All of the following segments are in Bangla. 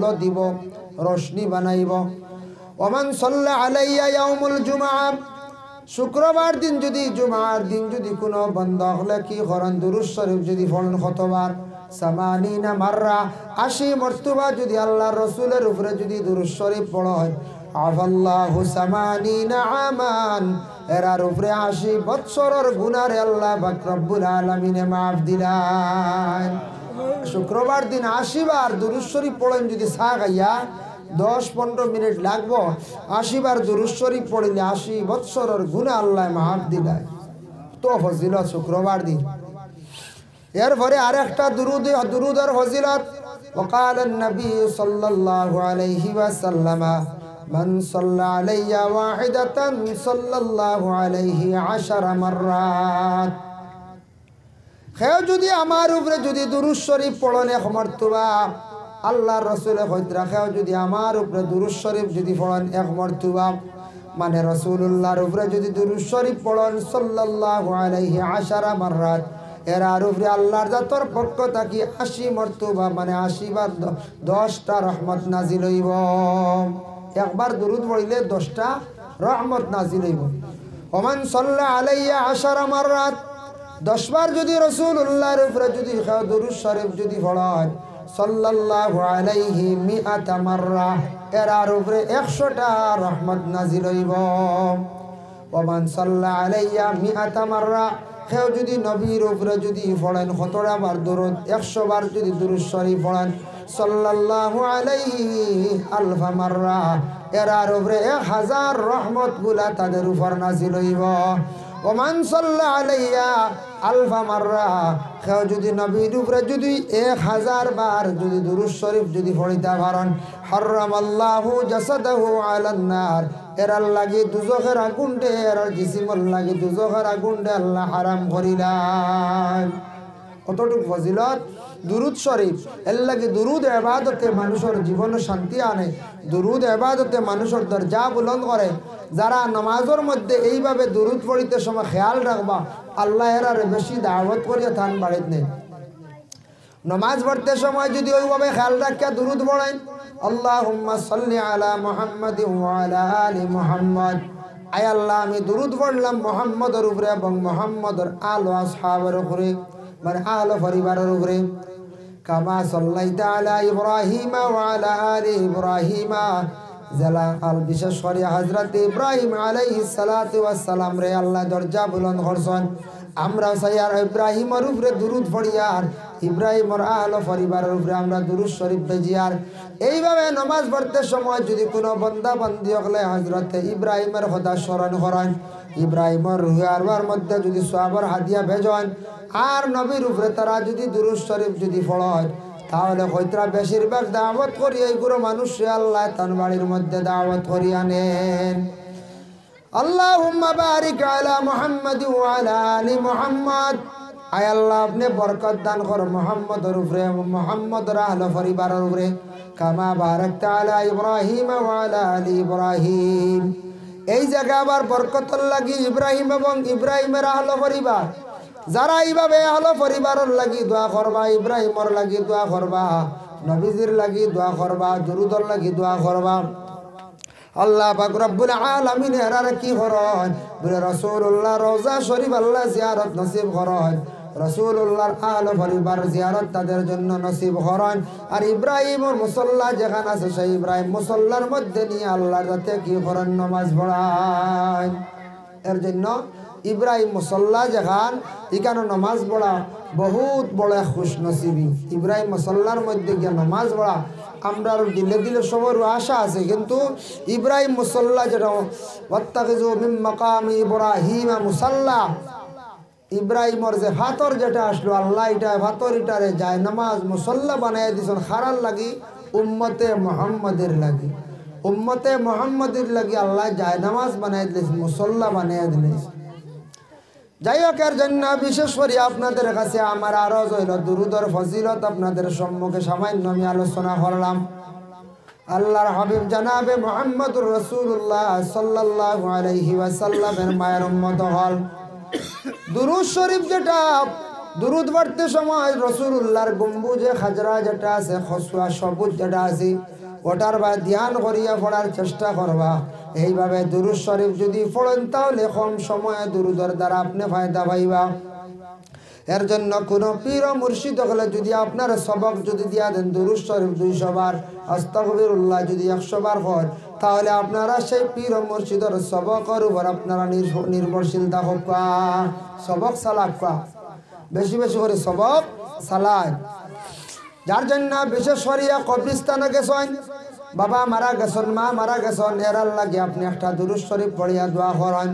আলো দিব, রোশনি বানাইব। ওমান সাল্লা আলাইয়া ইয়াউমুল জুমআ, শুক্রবার দিন যদি জুমার দিন যদি কোনো বন্ধ হলে কি করেন, দুরূদ শরীফ যদি পড়েন কতবার, সামানিনা মাররা, ৮০ মর্তবা যদি আল্লাহর রাসূলের উপরে যদি দুরূদ শরীফ পড়া হয়, আফাল্লাহু সামানিনা আমান, এরার উপরে ৮০ বৎসরের গুনাহ আল্লাহ পাক রব্বুল আলামিনে মাফ দিলেন। শুক্রবার দিন ৮০ বার দুরূদ শরীফ পড়েন যদি চা খাইয়া ১০-১৫ মিনিট লাগবো, ৮০ বার দুরূদ শরীফ পড়িলে ৮০ বৎসরের গুনাহ আল্লাহ মাফ দিলেন। তো ফজিলত শুক্রবার দিন। এরপরে আরেকটা দুরুদের ফজিলত, وقال النبي صلى الله عليه وسلم من صلى علي واحدة صلى الله عليه 10 مرات। কেউ যদি আমার উপরে যদি দুরূদ শরীফ পড়েন ১ মর্তবা, আল্লাহর রাসূলের কইতরা কেউ যদি আমার উপরে দুরূদ শরীফ যদি পড়েন ১ মর্তবা, মানে রাসূলুল্লাহর উপরে যদি দুরূদ শরীফ পড়েন সাল্লাল্লাহু আলাইহি 10 মাররাত, এর উপরে আল্লাহর জাতর পক্ষ থাকি ৮০ মর্তবা মানে ৮০ বার ১০টা রহমত নাজিল হইব। একবার দুরূদ পড়িলে 10টা রহমত নাজিল হইব। ওমান সাল্লা আলাইয়া 10 মাররাত, 10 বার যদি রাসূলুল্লাহর উপরে যদি কেউ দুরূদ শরীফ যদি পড়েন সাল্লাল্লাহু আলাইহি মিআতা মাররা, এর উপরে 100টা রহমত নাজিল হইব। ওমান সাল্লা আলাইয়া মিআতা মাররা, কেউ যদি নবীর উপরে যদি পড়েন কতটা বার দুরূদ, 100 বার যদি দুরূদ শরীফ পড়েন সাল্লাল্লাহু আলাইহি আলফা মাররা, এর উপরে 1000 রহমত গুলা তাদের উপর নাজিল হইব। ওমান সাল্লা আলাইয়া আলফা মাররা, কেউ যদি নবীর উপরে যদি 1000 বার যদি দুরূদ শরীফ যদি পড়িতে পারেন, হারামাল্লাহু জাসাদাহু আলান নার, এর লাগি দুজখের আগুনডে, এর জিসিমর লাগি দুজখের আগুনডে আল্লাহ হারাম করিলেন। কতটুকু ফজিলত দুরূদ শরীফ। এর লাগি দুরূদ ইবাদতে মানুষের জীবনে শান্তি আনে, দুরূদ ইবাদতে মানুষের দরজা বুলন্দ করে। যারা নামাজের মধ্যে এইভাবে দুরূদ পড়িতে সময় খেয়াল রাখবা, আল্লাহ এর বেশি দাওয়াত করিয়া থান বাড়িতে নেই। নামাজ পড়তে সময় যদি ওইভাবে খেয়াল রাখিয়া দুরূদ পড়েন, আল্লাহুম্মা সাল্লি আলা মুহাম্মাদি ওয়া আলা আলি মুহাম্মাদ, আয় আল্লাহ আমি দুরূদ পড়লাম মুহাম্মদের উপরে এবং মুহাম্মদের আল ও আসহাবের উপরে, মানে আল পরিবারের উপরে। কামা সাল্লাইতা আলা ইব্রাহিম ওয়া আলা আলি ইব্রাহিম, জেলা আল বিশেষ করে হযরত ইব্রাহিম আলাইহিস সালাতু ওয়াস সালাম রে আল্লাহ দরজা বুলন্দ করছেন। আমরা সাইয়ার ইব্রাহিমের উপরে দুরূদ পড়িয়ার, ইব্রাহিমের আহল পরিবারের উপরে আমরা দুরূদ শরীফ বেজিয়ার। এইভাবে নামাজ পড়তে সময় যদি কোনো বান্দা বান্দি হলে হযরত ইব্রাহিমের কথা স্মরণ করেন, ইব্রাহিমের রুহে আরওয়ার মধ্যে যদি সওয়াবের হাদিয়া ভেজন, আর নবীর উপরে তারা যদি দুরূদ শরীফ যদি পড়েন, তাহলে হয়তরা বেশিরভাগ দাওয়াত করি এইগুলো মানুষ আল্লাহ তার বাড়ির মধ্যে দাওয়াত করিয়া নেন। আল্লাহুম্মা বারিক আলা মুহাম্মাদি ওয়া আলা আলি মুহাম্মাদ, আয় আল্লাহ আপনি বরকত দান করো মুহাম্মদের উপরে এবং মুহাম্মদের আহলে পরিবারের উপরে। কামা বারাকতা আলা ইব্রাহিম ওয়া আলা আলি ইব্রাহিম, এই জায়গা আবার বরকতের লাগি ইব্রাহিম এবং ইব্রাহিমের আহলে পরিবার। যারা এইভাবে আহলে পরিবারের লাগি দোয়া করবা, ইব্রাহিমের লাগি দোয়া করবা, নবীজির লাগি দোয়া করবা, দুরূদের লাগি দোয়া করবা, আল্লাহ পাক রব্বুল আলামিন এরারে কি করেন বলে রাসূলুল্লাহ রওজা শরীফ আল্লাহ জিয়ারত নসিব করেন, রাসূলুল্লাহর আহলে পরিবার জিয়ারত তাদের জন্য নসিব করেন। আর ইব্রাহিমের মুসল্লা যেখানে আছে সেই ইব্রাহিম মুসল্লার মধ্যে নিয়ে আল্লাহর যাতে কি করেন নামাজ পড়ান। এর জন্য ইব্রাহিম মুসল্লা যেখান এখানে নামাজ পড়া বহুত বড় খুশ নসিবি। ইব্রাহিম মুসল্লার মধ্যে গিয়ে নামাজ পড়া আমরা দিলে দিলে সবার আশা আছে, কিন্তু ইব্রাহিম মুসল্লা যেটা ওয়াত্তাখিযু মিন মাকামি ইব্রাহিম মুসাল্লা, ইব্রাহিমর যে ফাতর যেটা আসলো আল্লাহ এটা ফাতর এটারে যায় নামাজ মুসল্লা বানাই দিয়েছেন খারার লাগি উম্মতে মুহাম্মাদের লাগি, উম্মতে মুহাম্মাদের লাগি আল্লাহ যায় নামাজ বানাই দিয়েছেন, মুসল্লা বানাই দিয়েছেন। যাই হোক, এর জন্য বিশেষ করে আপনাদের কাছে আমার আরজ হইল দুরূদের ফজিলত আপনাদের সম্মুখে সামান্য আমি আলোচনা করলাম। আল্লাহর হাবিব জানাবে মুহাম্মদুর রাসূলুল্লাহ সাল্লাল্লাহু আলাইহি ওয়াসাল্লামের মায়ের উম্মত হল। দুরূদ শরীফ যেটা দুরুদ পড়তে সময় রাসূলুল্লাহর গম্বুজে খাজরা যেটা আছে খসুয়া সবুজ যেটা আছে ওটার বা ধ্যান করিয়া পড়ার চেষ্টা করবা। এইভাবে দুরুদ শরীফ যদি পড়েন তাহলে কম সময়ে দুরুদের দ্বারা আপনি ফায়দা পাইবা। এর জন্য কোন পীর ও মুর্শিদ হলে যদি আপনার সবক যদি দিয়া দেন দুরুদ শরীফ 200 বার, আস্তাগফিরুল্লাহ যদি 100 বার হয়, তাহলে আপনারা সেই পীর ও মুর্শিদের সবকের উপর আপনারা নির্ভরশীলতা হকা, সবক সালাকা বেশি বেশি করে সবক সালায়। যার জন্য বিশেষ করিয়া কবরস্থানে গেছেন, বাবা মারা গেছেন, মা মারা গেছেন, এরার লাগে আপনি একটা দুরুদ শরীফ পড়িয়া দোয়া করেন।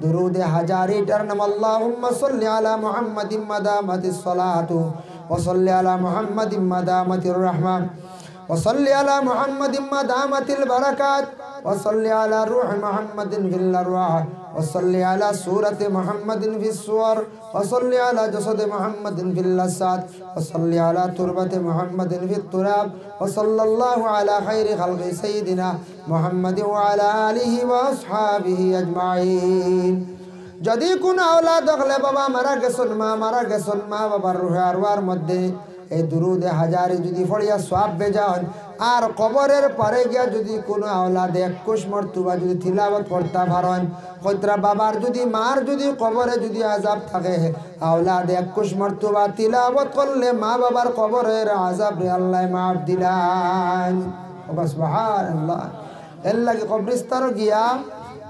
দুরুদে হাজারিটার নাম আল্লাহুম্মা সাল্লি আলা মুহাম্মাদিন মাদামাতিস সালাতু ওয়া সাল্লি আলা মুহাম্মাদিন মাদামাতির রাহমান ওয়া সাল্লি আলা মুহাম্মাদিন মাদামাতিল বারাকাত ওয়া সাল্লি আলা রূহি মুহাম্মাদিন ফিল আরওয়াহ ওয়া সাল্লি আলা সূরাতি মুহাম্মাদিন ফিস সুওয়ার ওয়া সাল্লি আলা জাসাদি মুহাম্মাদিন ফিল লাসাত ওয়া সাল্লি আলা তুরবাতি মুহাম্মাদিন ফিত তুরাব ওয়া সাল্লাল্লাহু আলা খাইরি খালকি সাইয়্যিদিনা মুহাম্মাদিন ওয়া আলা আলিহি ওয়া আসহাবিহি আজমাইন। যদি কোন আওলাদ হলে বাবা মারা গেছেন, মা মারা গেছেন, মা বাবার রুহে আরওয়ার মধ্যে এই দুরুদে হাজারি যদি পড়িয়া সওয়াব বেজান, আর কবরের পারে গিয়া যদি কোনো আওলাদ 21 মর্তবা যদি তিলাওয়াত করতে পারেন, কইত্রা বাবার যদি মার যদি কবরে যদি আযাব থাকে, আওলাদ 21 মর্তবা তিলাওয়াত করলে মা বাবার কবরের আযাব রে আল্লাহ মাফ দিলান। সুবহানাল্লাহ। এর লাগে কবরস্থানে গিয়া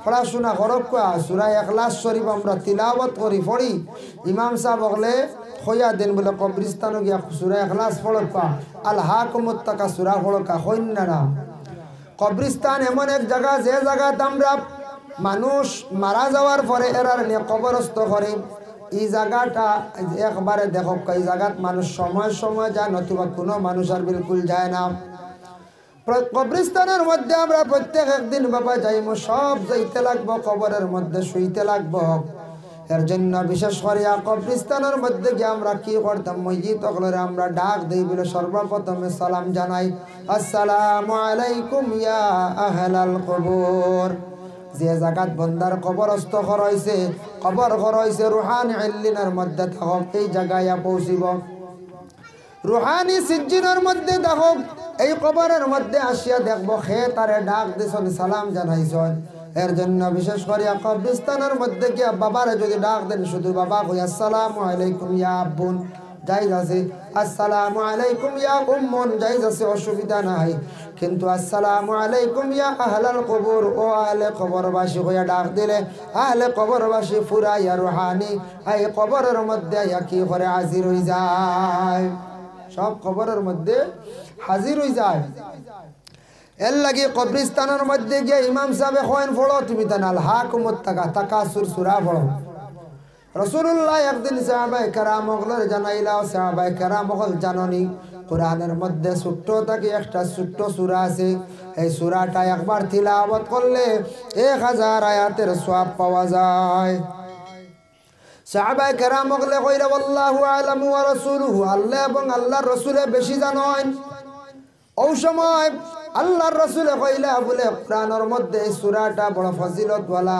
পড়াশোনা করক, সূরা ইখলাস শরীফ আমরা তিলাওয়াত করি পড়ি, ইমাম সাহেব বলে খোয়া দেন বলে কবরস্থানে গিয়া সূরা ইখলাস পড়কা, আল হাকুমুত তাকাসুরা পড়কা হইন না। কবরস্থান এমন এক জায়গা যে জায়গাতে আমরা মানুষ মারা যাওয়ার পরে এরার নিয়ে কবরস্থ করে। এই জায়গাটা একবারে দেখো, এই জায়গাত মানুষ সময় সময় যায়, নতুবা কোনো মানুষ আর বিলকুল যায় না। কবরস্থানের মধ্যে আমরা প্রত্যেক একদিন বাবা যাইমু, সব যাইতে লাগবো, কবরের মধ্যে শুইতে লাগবো। এর জন্য বিশেষ করে কবরস্থানের মধ্যে গিয়ে আমরা কি করতাম, মসজিদ অকলরে আমরা ডাক দিই বলে সর্বপ্রথমে সালাম জানাই, আসসালামু আলাইকুম ইয়া আহলাল কবর। যে জায়গাত বন্দার কবরস্থ করাইছে, কবর করাইছে রুহানি ইল্লিনের মধ্যে থাকক, এই জায়গায় পৌঁছিব। রুহানি সিজ্জিনের মধ্যে থাকক, এই কবরের মধ্যে আসিয়া দেখবো খে তারে ডাক দিছন, সালাম জানাইছন। এর জন্য বিশেষ করে কবরস্থানের মধ্যে গিয়া বাবারে যদি ডাক দেন, শুধু বাবা কই আসসালামু আলাইকুম ইয়া আব্বুন, জায়েজ আছে। আসসালামু আলাইকুম ইয়া উম্মুন, জায়েজ আছে, অসুবিধা নাই। কিন্তু আসসালামু আলাইকুম ইয়া আহলাল কবর, ও আহলে কবরবাসী হইয়া ডাক দিলে আহলে কবরবাসী পুরা ইয়া রুহানি এই কবরের মধ্যে কি করে হাজির হয়ে যায়, সব কবরের মধ্যে হাজির হয়ে যায়। এর লাগে কবরস্থানের মধ্যে গিয়ে ইমাম সাহেব কইন পড়ো তুমি তানাল হাকুমত তাকাসুর সূরা পড়ো। রাসূলুল্লাহ একদিন সাহাবায়ে কেরাম ওগুলোর জানাইলা, সাহাবায়ে কেরাম ওগুল জাননি কোরআনের মধ্যে ছোট্ট থেকে একটা ছোট্ট সূরা আছে, এই সূরাটা একবার তিলাওয়াত করলে 1000 আয়াতের সওয়াব পাওয়া যায়। সাহাবায়ে কেরাম ওগুলো কইরা আল্লাহু আলামু ওয়া রাসূলুহু, আল্লাহ এবং আল্লাহর রাসূলে বেশি জানেন। ওই সময় আল্লাহর রাসূলে কইলা বলে কোরআনের মধ্যে এই সূরাটা বড় ফজিলতওয়ালা,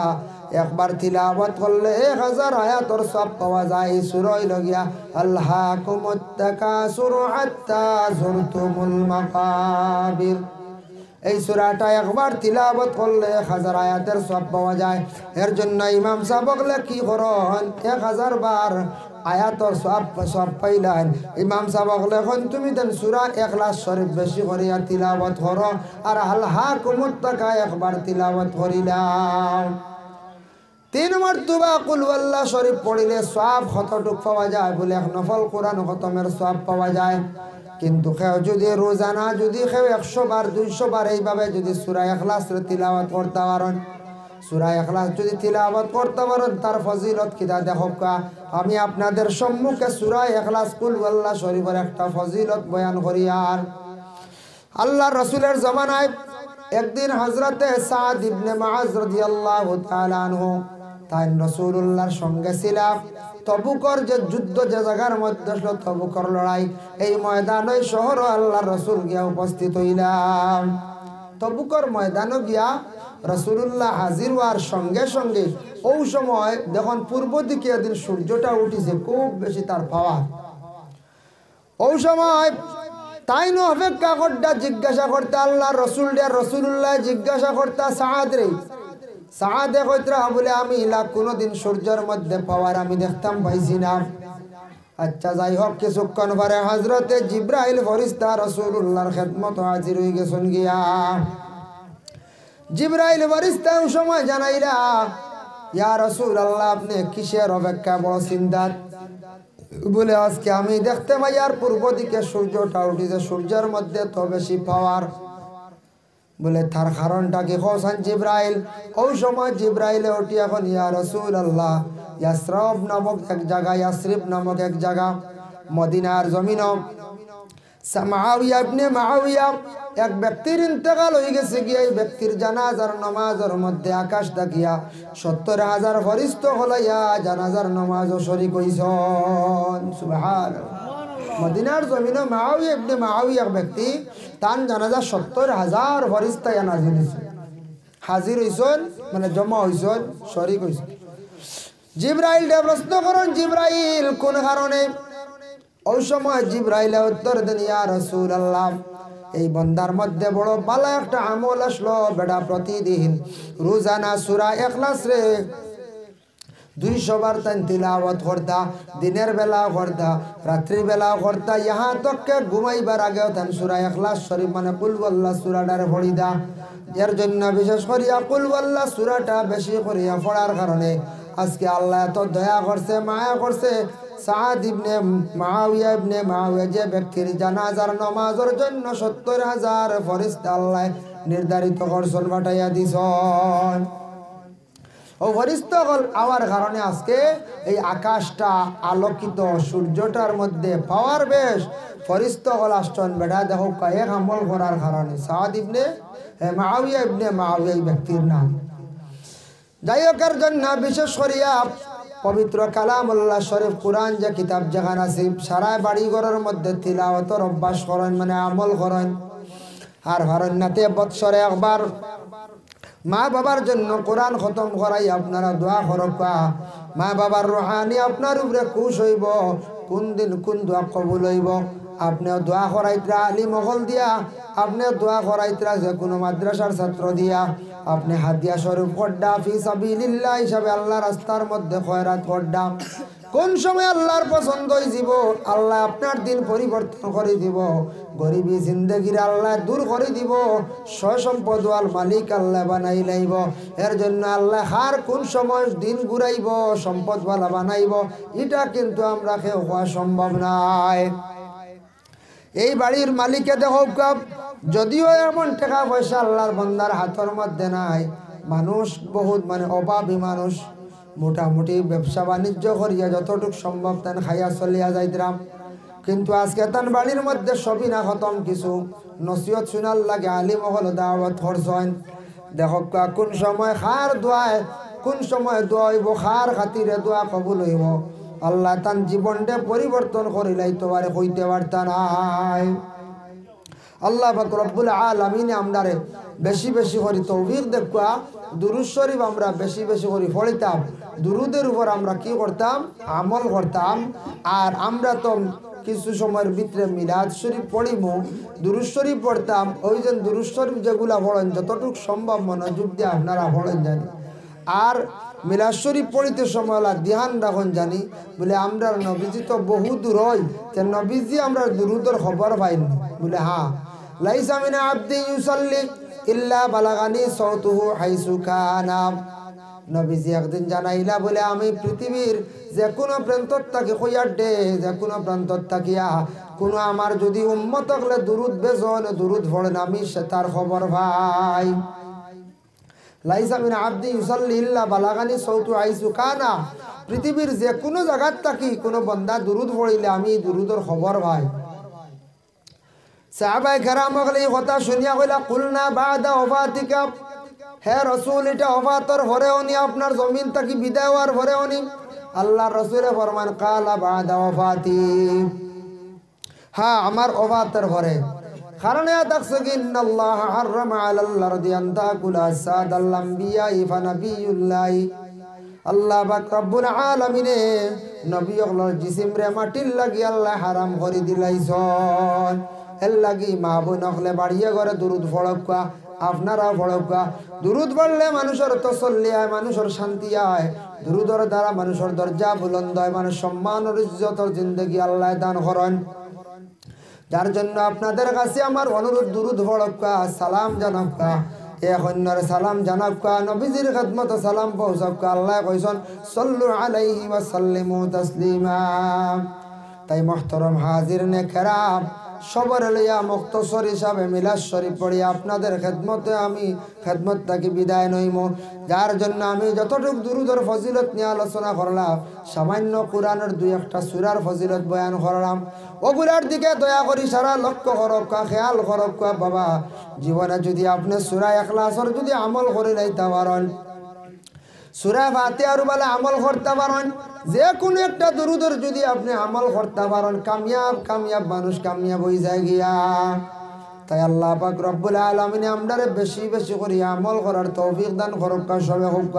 একবার তিলাওয়াত করলে 1000 আয়াতের সওয়াব পাওয়া যায়। এই সূরা হইল গিয়া আল্লাকুমুত তাকাসুরু হাত্তা যুরতুমুল মাকাবির। এই সূরাটা একবার তিলাওয়াত করলে 1000 আয়াতের সওয়াব পাওয়া যায়। এর জন্য ইমাম সাহেব বলে কি করেন, 1000 বার আয়াতর সওয়াব পাইলেন। ইমাম সাহেব বলে এখন তুমি দেন সূরা ইখলাস শরীফ বেশি করিয়া তিলাওয়াত করো, আর আল হাকুমুত তাকা একবার তিলাওয়াত করিলাম। 3 মর্তবা কুল ওয়াল্লাহ শরীফ পড়িলে সওয়াব কতটুক পাওয়া যায় বলে এক নফল কোরআন খতমের সওয়াব পাওয়া যায়। কিন্তু কেউ যদি রোজানা যদি কেউ 100 বার 200 বার এইভাবে যদি সূরা ইখলাস তিলাওয়াত করতে পারেন, সূরা ইখলাস যদি তিলাওয়াত করতে পারেন, তার ফজিলত কিতা দেখোকা। আমি আপনাদের সম্মুখে সূরা ইখলাস কুল ওয়াল্লাহ শরীফের একটা ফজিলত বয়ান করি। আর আল্লাহর রাসূলের জামানায় একদিন হযরতে সাদ ইবনে মুআজ রাদিয়াল্লাহু তাআলা আনহু তাই রাসূলুল্লাহর সঙ্গে ছিল। তবুকর যে যুদ্ধ যে জায়গার মধ্যে ছিল তবুকর লড়াই, এই ময়দানে শহর আল্লাহর রাসূল গিয়া উপস্থিত হইলাম। তবুকর ময়দানে গিয়া রাসূলুল্লাহ হাজির হওয়ার সঙ্গে সঙ্গে ওই সময় দেখুন পূর্ব দিকে এদিন সূর্যটা উঠিছে, খুব বেশি তার পাওয়ার। ওই সময় তাই ন অপেক্ষা করতা জিজ্ঞাসা করতে আল্লাহ রসুল্লাহ জিজ্ঞাসা করতা সাদ রে, সাদে কইতরা বলে আমি ইলা কোনোদিন সূর্যের মধ্যে পাওয়ার আমি দেখতাম পাইছি না। আচ্ছা যাই হোক, কিছুক্ষণ পরে হযরতে জিব্রাইল ফেরেশতা রাসূলুল্লাহর খেদমত হাজির হয়ে গেছেন গিয়া। জিব্রাইল ফেরেশতা ওই সময় জানাইলা, ইয়া রাসূলুল্লাহ আপনি কিসের অপেক্ষা বড় চিন্তা? বলে আজকে আমি দেখতে পাই আর পূর্ব দিকে সূর্যটা উঠেছে, সূর্যের মধ্যে তো বেশি পাওয়ার। বলে তার কারণটা কি হোসেন জিব্রাইল? ওই সময় জিব্রাইলে উঠি এখন ইয়া রাসূলুল্লাহ ইয়াসরব নামক এক জায়গা, ইয়াসরিব নামক এক জায়গা মদিনার জমিন, মুআবিয়া ইবনে মুআবিয়া এক ব্যক্তির ইন্তেকাল হয়ে গেছে গিয়ে এই ব্যক্তির জানাজার নামাজের মধ্যে আকাশ তাকিয়া ৭০,০০০ ফেরেশতা হলাইয়া জানাজার নামাজও শরীক হইছেন। সুবহানাল্লাহ। মদিনার জমিনে মুআবিয়া ইবনে মুআবিয়া ব্যক্তি তার জানাজা ৭০,০০০ ফেরেশতা নাজিল হইছে, হাজির হইছেন, মানে জমা হইছেন, শরীক হইছেন। জিব্রাইল প্রশ্ন করেন, জিব্রাইল কোন কারণে? ওই সময় জিব্রাইল উত্তর দেন, ইয়া রাসূলুল্লাহ এই বান্দার মধ্যে বড় ভালো একটা আমল আসলো বেটা, প্রতিদিন রোজানা সূরা ইখলাস রে 200 বার তান তিলাওয়াত করতা, দিনের বেলা করতা, রাত্রি বেলা করতা, ইহা তক ঘুমাইবার আগেও তান সূরা ইখলাস শরীফ মানে কুল ওয়াল্লাহ সূরাটারে পড়িদা। এর জন্য বিশেষ করিয়া কুল ওয়াল্লাহ সূরাটা বেশি করিয়া পড়ার কারণে আজকে আল্লাহ এত দয়া করছে, মায়া করছে। সাদ ইবনে মুআবিয়া যে ব্যক্তির জানাজার নামাজের জন্য ৭০,০০০ ফেরেশতা আল্লাহ নির্ধারিত করছেন, পাঠাইয়া দিছেন। ও ফেরেশতা আওয়ার কারণে আজকে এই আকাশটা আলোকিত, সূর্যটার মধ্যে পাওয়ার বেশ। ফেরেশতা আসছেন বেটা দেখো কয়েক আমল করার কারণে। সাদ ইবনে মুআবিয়া এই ব্যক্তির নাম। যাই হোক, এর জন্য বিশেষ করিয়া পবিত্র কালামুল্লাহ শরীফ কুরআন যে কিতাব যেখানে আছে সারা বাড়ি ঘরের মধ্যে তিলাওয়াতের অভ্যাস করেন, মানে আমল করেন। আর ভারণ্যাতে বৎসরে একবার মা বাবার জন্য কোরআন খতম করাই আপনারা দোয়া করবা। মা বাবার রুহানি আপনার উপরে খুশ হইব, কোন দিন কোন দোয়া কবুল হইব। আপনিও দোয়া করাইতরা আলী মহল দিয়া, আপনি দোয়া করাইতরা যে কোনো মাদ্রাসার ছাত্র দিয়া, আপনি হাদিয়া স্বরূপ করডা ফি সাবিলিল্লাহ হিসাবে আল্লাহ রাস্তার মধ্যে খয়রাত করডা। কোন সময় আল্লাহর পছন্দ হইব, আল্লাহ আপনার দিন পরিবর্তন করে দিব, গরিবী জিন্দগির আল্লাহ দূর করে দিব, সম্পদ ওয়াল মালিক আল্লাহ বানাই লাইব। এর জন্য আল্লাহ হার কোন সময় দিন ঘুরাইব, সম্পদওয়ালা বানাইব, এটা কিন্তু আমরা কেউ হওয়া সম্ভব নয়। এই বাড়ির মালিকে দেখো যদিও এমন টাকা পয়সা আল্লাহর বান্দার হাতের মধ্যে নাই, মানুষ বহুত মানে অভাবী মানুষ, মোটামুটি ব্যবসা বাণিজ্য করিয়া যতটুকু সম্ভব তেন খাইয়া চলিয়া যাইতাম। কিন্তু আজকে তান বাড়ির মধ্যে সবই না খতম, কিছু নসিহত শুনার লাগে আলিম হল দাওয়াত করছেন। দেখো কোন সময় খার দোয়ায়, কোন সময় দোয়া হইব, খার খাতিরে দোয়া কবুল হইব, আল্লাহ তান জীবনটা পরিবর্তন করিলাই তোমারে কইতে পারতা নাই। আল্লাহ পাক রব্বুল আলামিন আমরারে বেশি বেশি করে তৌফিক দেখা, দুরূদ শরীফ আমরা বেশি বেশি করে পড়িতাম, দুরুদের উপর আমরা কি করতাম, আমল করতাম। আর আমরা তো কিছু সময়ের ভিতরে মিলাদ শরীফ পড়িব, দুরূদ শরীফ পড়তাম। ওই যে দুরূদ শরীফ যেগুলা পড়েন যতটুকু সম্ভব মনোযোগ দিয়ে আপনারা পড়েন জানি। আর মিলাদ শরীফ পড়িতে সময় ধ্যান রাখুন জানি, বলে আমরা নবীজি তো বহু দূর হয়, নবীজি আমরা দুরুদের খবর পাইনি। বলে হ্যাঁ, লাইসা মিন আবদি ইউসাল্লি ইল্লা বালাগানি সাউতুহু হাইসু কানা। নবীজি একদিন জানাইলা বলে আমি পৃথিবীর যে কোনো প্রান্তত থাকি কইয়ার ডে, যে কোনো প্রান্তত থাকিয়া কোনো আমার যদি উম্মত হলে দুরুদ বেজন দুরুদ পড়েন, আমি সে তার খবর ভাই। লাইসা মিন আবদি ইউসাল্লি ইল্লা বালাগানি সাউতু হাইসু কানা। পৃথিবীর যে কোনো জায়গাত থাকি কোনো বান্দা দুরুদ পড়িলে আমি দুরুদের খবর ভাই। সাহাবায়ে কেরাম এই কথা শুনিয়া কইলা কুলনা বাদা ওফাতিকা, হে রাসূল এটা ওফাতর পরে উনি আপনার জমিন থেকে বিদায় হওয়ার পরে উনি। আল্লাহর রাসূলে ফরমান কালা বাদা ওফাতি, হ্যাঁ আমার ওফাতের পরে। কারণ দেখছো কি ইন্নাল্লাহ হারামা আলাল আরদি আন তাকুলা সাদাল আম্বিয়া ফানাবিয়ুল্লাহ আল্লাহ পাক রব্বুল আলামিনে নবী হলর জিসিম রে মাটির লাগি আল্লাহ হারাম করে দিলাইছন এর লাগি মা বোন হলে বাড়িয়ে ঘরে দুরুদ পড়কা আপনারা পড়কা দুরুদ পড়লে মানুষের তসল্লি হয় মানুষের শান্তি হয় দুরুদর দ্বারা মানুষের দরজা বুলন্দ হয় মানুষ সম্মান ও ইজ্জতর জিন্দেগি আল্লাহ দান করেন যার জন্য আপনাদের কাছে আমার অনুরোধ দুরুদ পড়কা সালাম জানাবকা এখনর সালাম জানাবকা নবীজির খিদমত সালাম পৌঁছাবকা আল্লাহ কইছেন সাল্লু আলাইহি ওয়া সাল্লিমু তাসলিমা তাই মুহতারাম হাজিরিনে কেরাম সবার লইয়া মুক্তসর হিসাবে মিলাদ শরীফ পড়ি আপনাদের খেদমতে আমি খেদমত থেকে বিদায় নইম যার জন্য আমি যতটুকু দুরুদের ফজিলত নিয়ে আলোচনা করলাম সামান্য কোরআনের দুই একটা সূরার ফজিলত বয়ান করলাম ওগুলার দিকে দয়া করি সারা লক্ষ্য করক্কা খেয়াল করক্কা বাবা জীবনে যদি আপনি সূরা ইখলাসের যদি আমল করে লাইতে পারেন সূরা ফাতিহার বলে আমল করতে পারেন যে কোনো একটা দুরুদের যদি আপনি আমল করতে পারেন কামিয়াব মানুষ কামিয়াব হয়ে যায় গিয়া তাই আল্লাহ পাক রব্বুল আলামিন আমরারে বেশি বেশি করে আমল করার তৌফিক দান করুক সবে হোক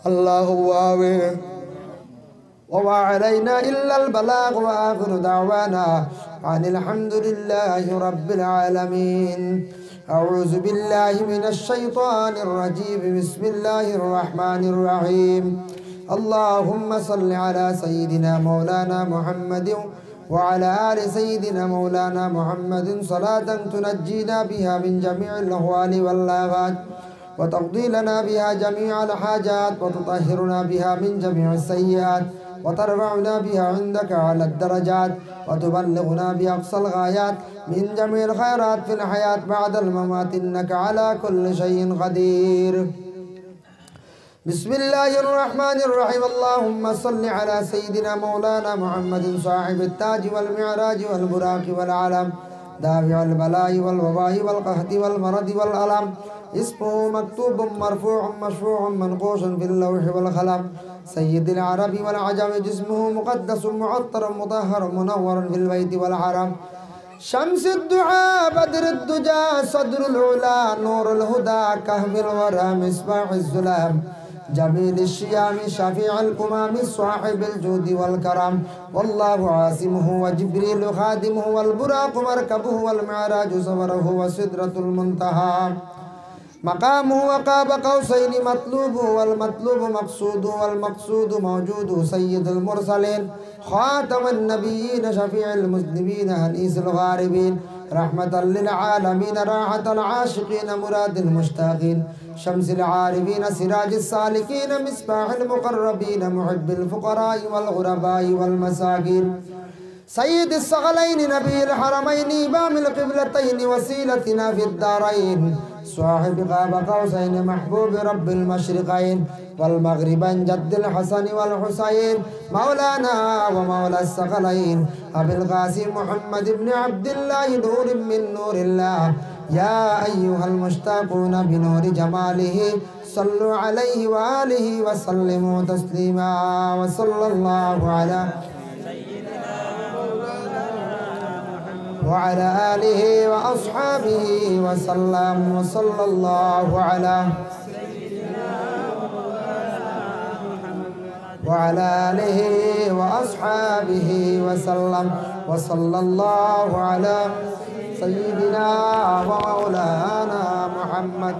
আল্লাহু আমিন ওয়া আলাইনা ইল্লাল বালাগ ওয়া আখিরু দাওয়ানা আনিল হামদুলিল্লাহি রাব্বিল আলামিন أعوذ بالله من الشيطان الرجيم بسم الله الرحمن الرحيم اللهم صل على سيدنا مولانا محمد وعلى آل سيدنا مولانا محمد صلاة تنجينا بها من جميع الأهوال والآفات وتقضي لنا بها جميع الحاجات وتطهرنا بها من جميع السيئات وترفعنا بها عندك على الدرجات وتبلغنا بأقصى الغايات من جميع الخيرات في الحياة بعد الممات إنك على كل شيء قدير بسم الله الرحمن الرحيم اللهم صل على سيدنا مولانا محمد صاحب التاج والمعراج والبراق والعلم دافع البلاء والوباء والقحط والمرض والألم اسمه مكتوب مرفوع مشفوع منقوش في اللوح والقلم سيد العرب والعجم جسمه مقدس معطر مطهر منور في البيت والحرم شمس الدعاء بدر الدجى صدر العلا نور الهدى كهف الورى مصباح الظلام جميل الشيام شفيع الأمم صاحب الجود والكرم والله عاصمه وجبريل خادمه والبراق مركبه والمعراج صبره وسدرة المنتهى مقامه وقاب قوسين مطلوبه والمطلوب مقصوده والمقصود موجوده سيد المرسلين خاتم النبيين شفيع المذنبين هنيس الغاربين رحمة للعالمين راحة العاشقين مراد المشتاقين شمس العارفين سراج السالكين مصباح المقربين محب الفقراء والغرباء والمساكين سيد الثقلين نبي الحرمين إمام القبلتين وسيلتنا في الدارين صاحب قاب قوسين محبوب رب المشرقين والمغربين جد الحسن والحسين مولانا ومولى الثقلين أبي القاسم محمد بن عبد الله نور من نور الله يا أيها المشتاقون بنور جماله صلوا عليه وآله وسلموا تسليما وصلى الله على وعلى آله وأصحابه وسلم وصلى الله على وعلى آله وأصحابه وسلم وصلى الله على سيدنا ومولانا محمد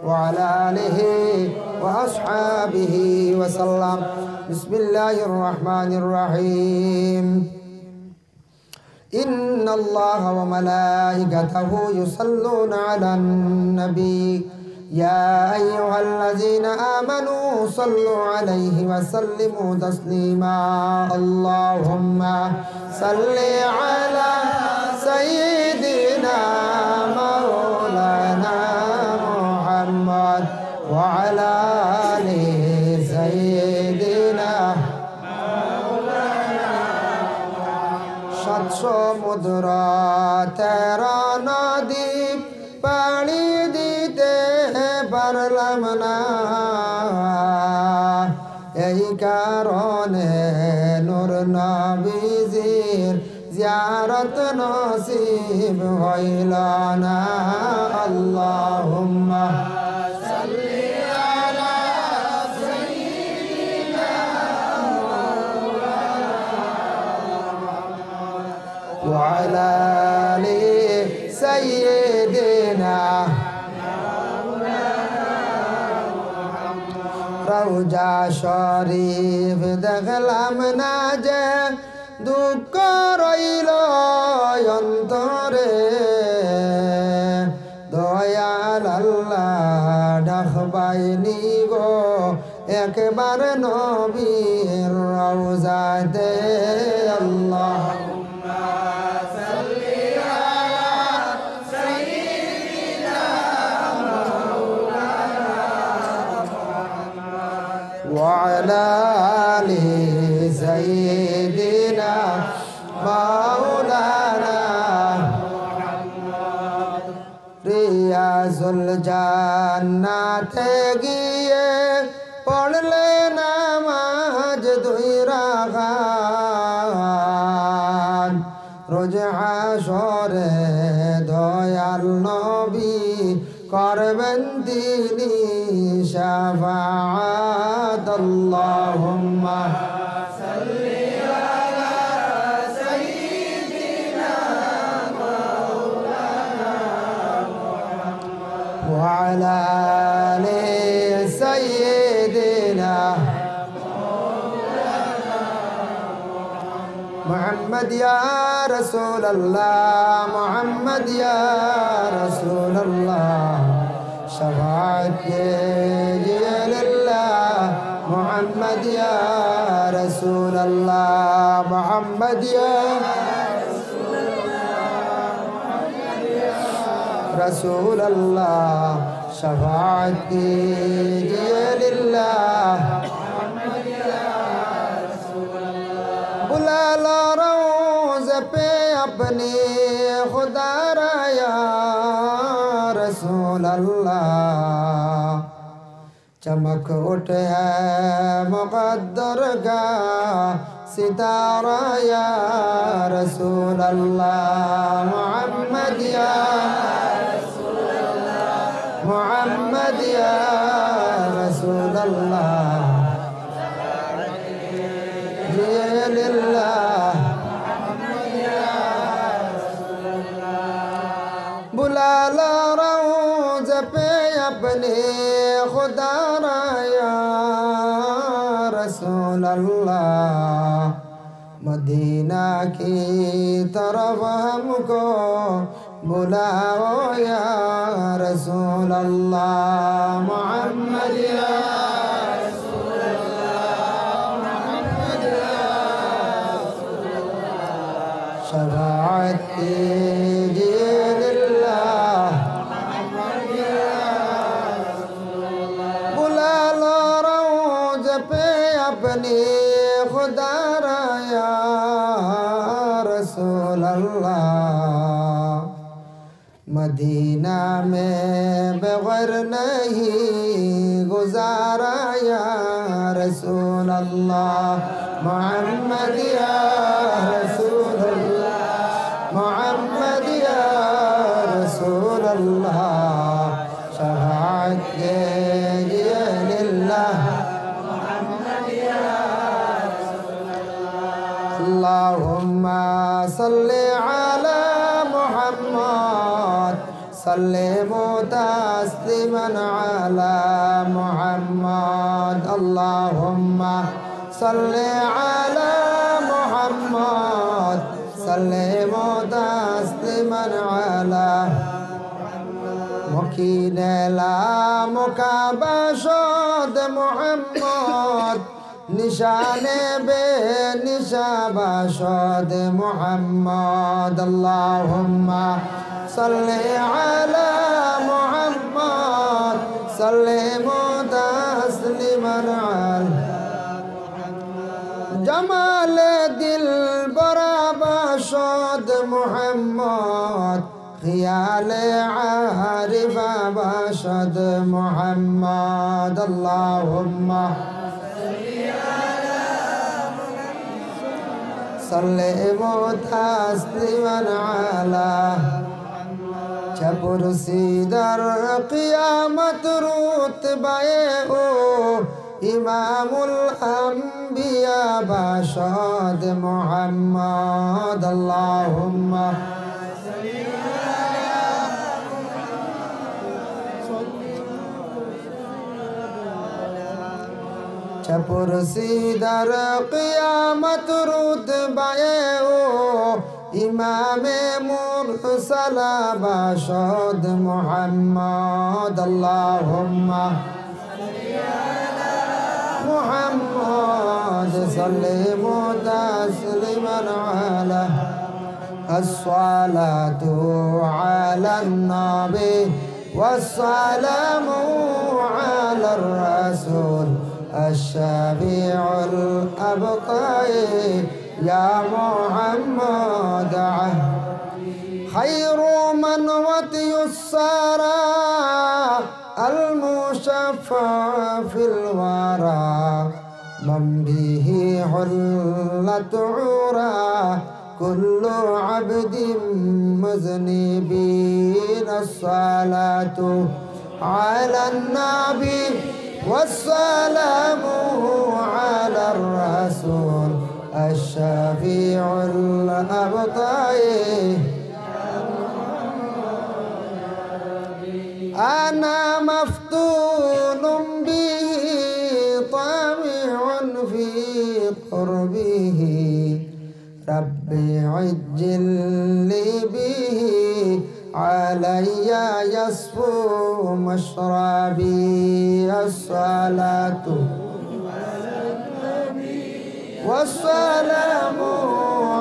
وعلى آله وأصحابه وسلم بسم الله الرحمن الرحيم إن الله وملائكته يصلون على النبي يا أيها الذين آمنوا صلوا عليه وسلموا تسليما اللهم صل على سيدنا مولانا محمد وعلى آل سيدنا সমুদ্র তেরা নদী পানি দিতে পারলাম না এই কারণে নূর নবীজির জিয়ারত নসিব হইল না আল্লাহুম্মা সাল্লি আলা সাইয়্যিদিনা ওয়া আলা আলি সাইয়্যিদিনা রওজা শরীফ দেখলাম না যে দুঃখ রইল অন্তরে দয়াল আল্লাহ ডাকবাইনি গো একবার নবীর রওজাতে আল্লাহুম্মা সাল্লি আলা সাইয়্যিদিনা মাওলানা ওয়া আলা আলি সাইয়্যিদিনা মাওলানা রিয়াজুল জান্নাতে গিয়ে পড়লে নামাজ দুই রাকাত রোজ হাশরে দয়াল নবী করবেন তিনি শাফাআত আল্লাহুম্মা সাল্লি আলা সাইয়্যিদিনা মাওলানা মুহাম্মদ ওয়া আলা আলি সাইয়্যিদিনা محمد يا رسول الله محمد يا رسول الله شفاعت لله محمد يا رسول الله محمد يا رسول الله شفاعت لله बुला लो रोज़ पे अपने खुदा रा या रसूल अल्लाह चमक उठे है मुक़द्दर का सितारा या रसूल अल्लाह मोहम्मद या रसूल अल्लाह मोहम्मद या रसूल अल्लाह बुला लो रोज़ पे अपने खुदा रा या रसूल अल्लाह मदीना की तरफ हमको बुलाओ या रसूल अल्लाह मोहम्मद या रसूल अल्लाह मोहम्मद या रसूल अल्लाह शफाअत कीजिए लिल्लाह मोहम्मद या रसूल अल्लाह बुला लो रोज़ पे अपनी खुदा रा या रसूल अल्लाह मदीना में बग़ैर नहीं गुजारा या रसूल अल्लाह मोहम्मद या रसूल अल्लाह मोहम्मद या रसूल अल्लाह शफ़ाअत कीजिए लिल्लाह मोहम्मद या रसूल अल्लाह अल्लाहुम्मा सल्लि अला मुहम्मद सल्लिमु तस्लीमन अला मुहम्मद अल्लाहुम्मा सल्लि अला मुहम्मद सल्लिमु तस्लीमन अला मुकीने ला मुकाबशद मुहम्मद निशाने बे निशाबशद मुहम्मद अल्लाहुम्मा सल्लि अला मुहम्मद सल्लिमु तस्लीमन अला जमाल दिल बराबशद मुहम्मद ख्याल आरिफा बशद मुहम्मद अल्लाहुम्मा سلم تسليما على چپرسی در قیامت رتبه او امام الانبیاء باشد محمد اللهم چپرسی در قیامت رتبه او امام مرسل باشد محمد اللهم محمد سلم تسليما على الصلاة على النبي والسلام على الرسول الشفيع الأبقى يا محمد خير من وطي السرى المشفع في الورى من به حلت عرى كل عبد مذنبين الصلاة على النبي والسلام على الرسول الشفيع الأبطي أنا مفتون به طامع في قربه ربي عجل لي به علي يصفو مشربي الصلاة والسلام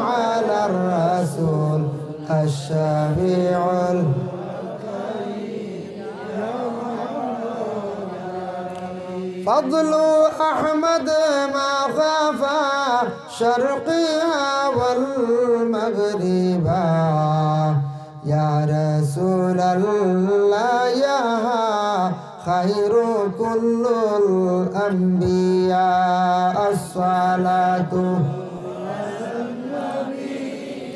على الرسول الشفيع فضل أحمد ما خاف شرقها والمغربا يا رسول الله يا خير كل الأنبياء الصلاة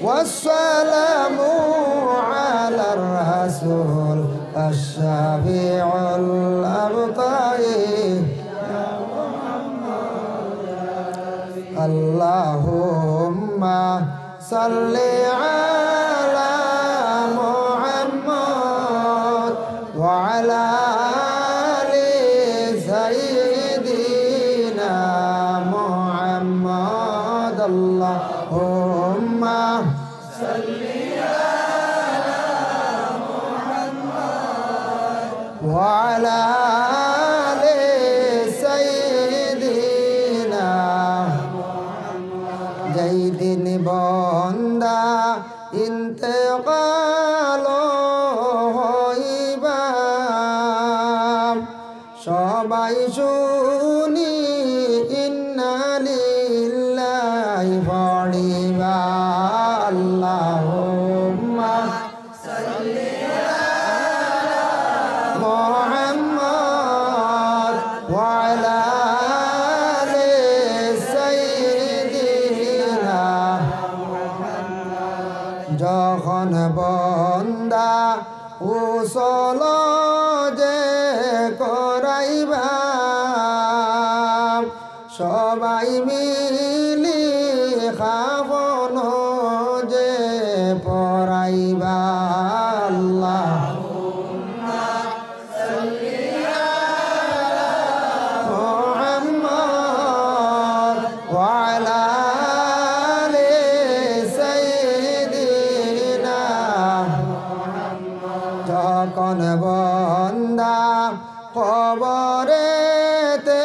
والسلام على الرسول الشفيع الأبطي اللهم صل على محمد وعلى آل سيدنا محمد اللهم صل على محمد وعلى آل سيدنا যেদিন বন্দা ইন্তেকাল হইবা সবাই শুনি ইন্না লিল্লাহি পড়িবা আল্লাহুম্মা সাল্লি আলা মুহাম্মদ ওয়া আলা যখন বন্দা উসল যে করাইবা সবাই মিলি খাবন যে পড়াইবা আল্লাহুম্মা সাল্লি আলা মুহাম্মদ ওয়া আলা যখন বন্দা কবরেতে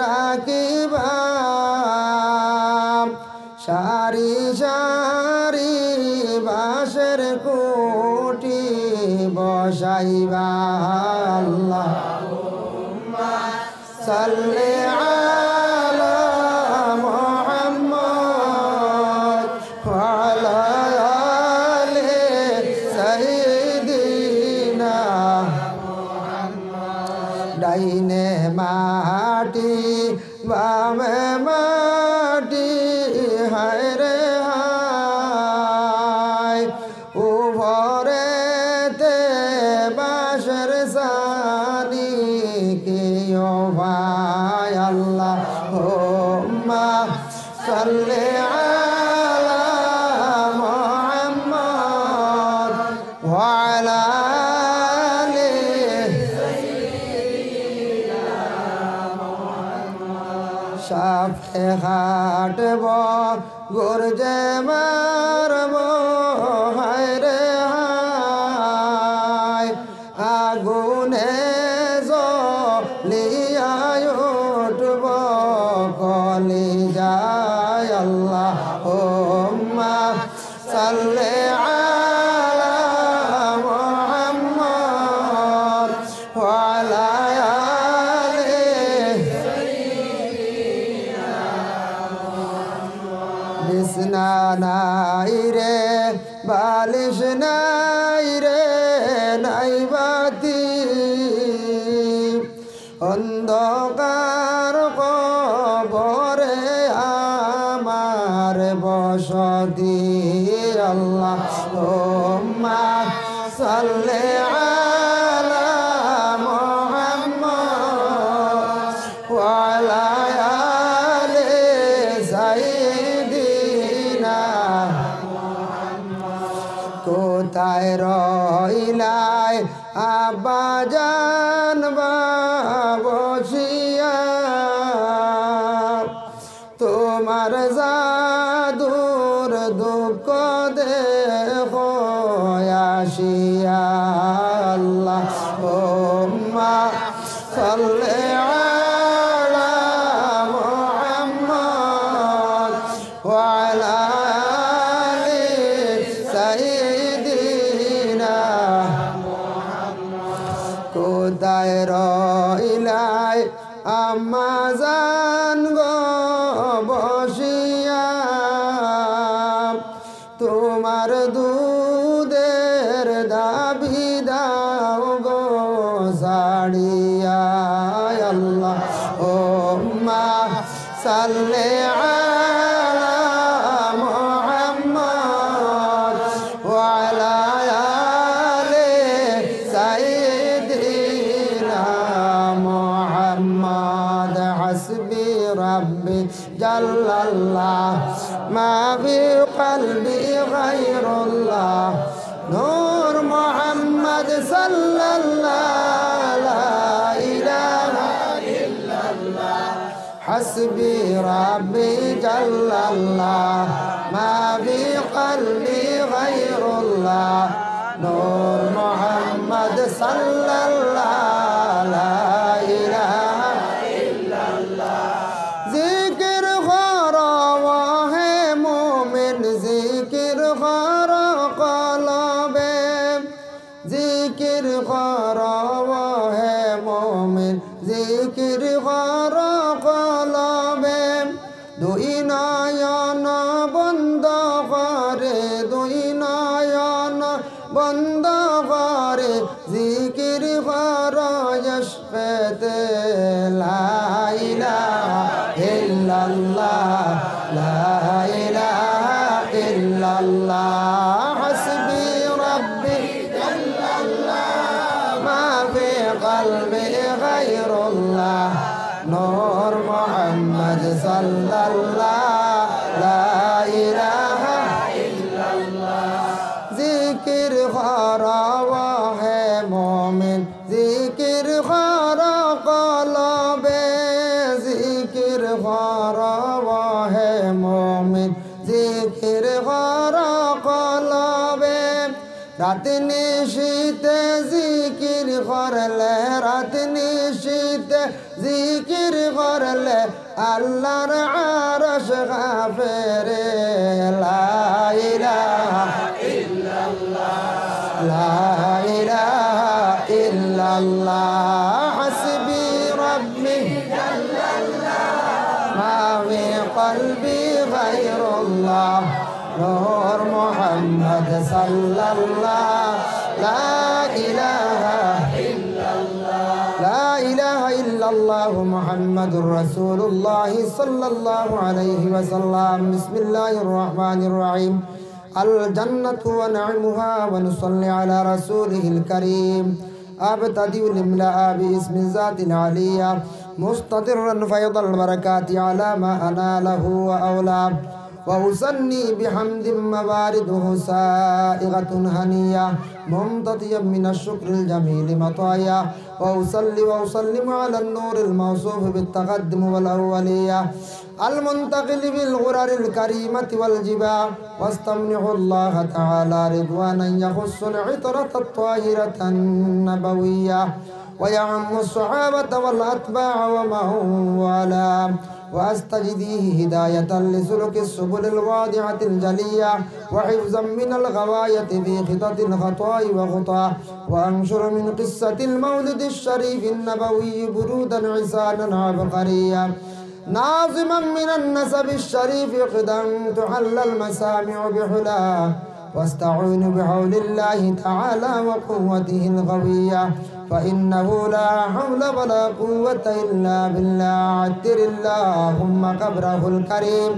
রাখিবা সারি সারি বাঁশের কুটি বসাইবা আল্লাহুম্মা সাল্লি আলা মুহাম্মদ ওয়া আলা আলি সাইয়্যিদিনা ডাইনে মাটি বামে মাটি হায় রে হায় উপরেতে বাঁশের সানি কেউ ভাই আল্লাহুম্মা সাল্লি আলা মুহাম্মদ ওয়া আলা আলি সাফে হাটব গর্জে মারব হায় রে হায় আগুনে জ্বলিয়ায় উঠব কলি যায় আল্লাহুম্মা সাল্লি আলা মুহাম্মদ ওয়া আলা আলি বিছনা নাই রে বালিশ নাই রে নাই বাতি অন্ধকার কবরে আমার বসতি আল্লাহুম্মা সাল্লি আলা মুহাম্মদ ওয়া আলা আলি সাইয়্যিদিনা কোথায় রইলাই আব্বা জান বসিয়া তোমার জাদুর দুঃখ দেখো আসিয়া আল্লাহুম্মা সাল্লি আলা মুহাম্মদ ওয়া আলা আলি সাইয়্যিদিনা কোথায় রইলাই আম্মা জান গো বসিয়া তোমার দুধের দাবি দাও গো সাড়িয়া আল্লাহুম্মা সাল্লি আলা মুহাম্মদ ওয়া আলা আলি সাইয়্যিদিনা মুহাম্মদ হাসবি রাব্বি জাল্লাল্লাহ মা ফি কলবি গায়রুল্লাহ নূর মুহাম্মদ সাল্লাল্লাহু লা ইলাহা ইল্লাল্লাহ হাসবি রাব্বি জাল্লাল্লাহ মা ফি কলবি গায়রুল্লাহ নূর মুহাম্মদ সাল্লাল্লাহু লা ইলাহা ইল্লাল্লাহ জিকির করো হে মুমিন জিকির করো কলবে জিকির করো হে মুমিন জিকির করো কলবে দুই নয়ন বন্ধ করে দুই নয়ন বন্ধ করে জিকির করো ইশকেতে লা ইলাহা ইল্লাল্লাহ লা ইলাহা ইল্লাল্লাহ হাসবি রাব্বি জাল্লাল্লাহ মা ফি কলবি গায়রুল্লাহ নূর মুহাম্মদ সাল্লাল্লাহু লা ইলাহা ইল্লাল্লাহ জিকির করো হে মুমিন জিকির করো কলবে জিকির করো হে মুমিন জিকির করো কলবে রাত নিশীতে জিকির করলে রাত নিশীতে জিকির করলে আল্লাহর আরশ কাঁপে লা ইলাহা ইল্লাল্লাহ লা ইলাহা ইল্লাল্লাহ হাসবি রাব্বি জাল্লাল্লাহ মা ফি কলবি গায়রুল্লাহ নূর মুহাম্মদ সাল্লাল্লাহু লা ইলাহা ইল্লাল্লাহ লা ইলাহা ইল্লাল্লাহ illallah Muhammadur Rasulullah sallallahu alayhi wa sallam. Bismillahir Rahmanir Rahim. الجنة ونعمها ونصلي على رسوله الكريم أبتدئ الإملاء باسم الذات العلية مستطرا فيض البركات على ما أناله وأولى وأثني بحمد مبارده سائغة هنية ممتطيا من الشكر الجميل مطايا وأصلي وأسلم على النور الموصوف بالتقدم والأولية المنتقل بالغرر الكريمة والجباه واستمنح الله تعالى رضوانا يخص العطرة الطاهرة النبوية ويعم الصحابة والأتباع ومن والاه واستجديه هداية لسلك السبل الواضحة الجلية وحفظا من الغواية في خطط الخطاء وخطاه وأنشر من قصة المولد الشريف النبوي برودا عسانا عبقريا ناظما من النسب الشريف قدا تحل المسامع بحلاه واستعين بحول الله تعالى وقوته القوية فإنه لا حول ولا قوة إلا بالله عتر اللهم قبره الكريم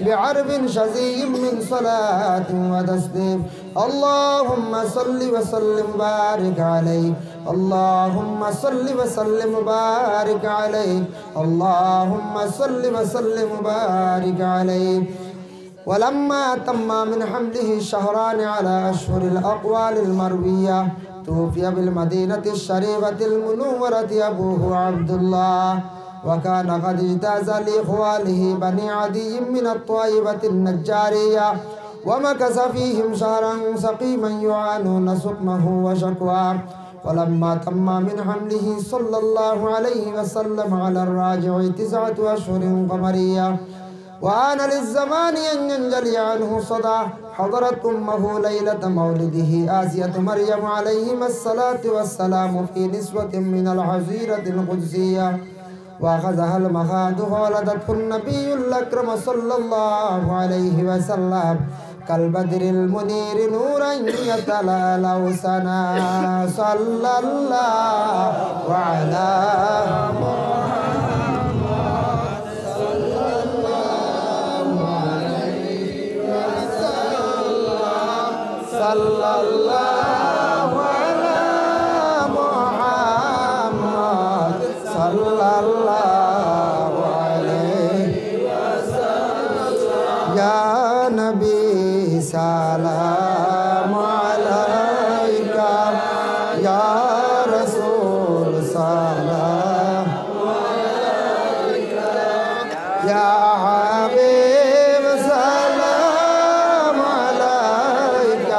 بعرف شزي من صلاة وتسليم اللهم صل وسلم وبارك عليه اللهم صل وسلم وبارك عليه اللهم صل وسلم وبارك عليه ولما تم من حمله شهران على أشهر الأقوال المروية توفي بالمدينة الشريفة المنورة أبوه عبد الله وكان قد اجتاز لإخواله بني عدي من الطائبة النجارية ومكث فيهم شهرا سقيما يعانون سقمه وشكواه ولما تم من حمله صلى الله عليه وسلم على الراجع 9 أشهر قمرية وآن للزمان أن ينجلي عنه صدى حضرت أمه ليلة مولده آسية مريم عليهما الصلاة والسلام في نسوة من الحظيرة القدسية وأخذها المخاض فولدته النبي الأكرم صلى الله عليه وسلم كالبدر المنير نورا يتلألأ سنا صلى الله على صلى الله على محمد صلى الله عليه وسلم يا نبي سلام عليك يا رسول سلام عليك يا حبيب سلام عليك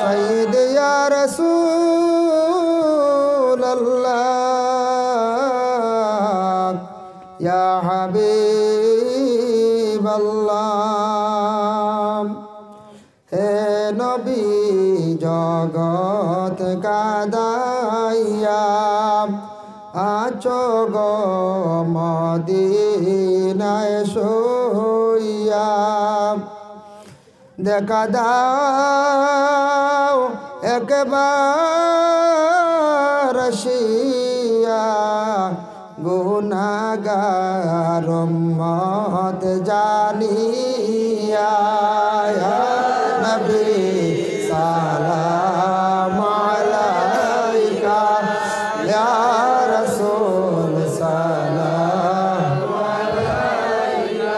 سيد يا رسول الله يا حبيب الله হে নবী জগৎ কাদাইয়া আছো গো মদিনায় শুইয়া দেখা দাও একবার আসিয়া গুনাহগার উম্মত জানিয়া ইয়া নবী সালাম আলাইকা ইয়া রাসূল সালাম আলাইকা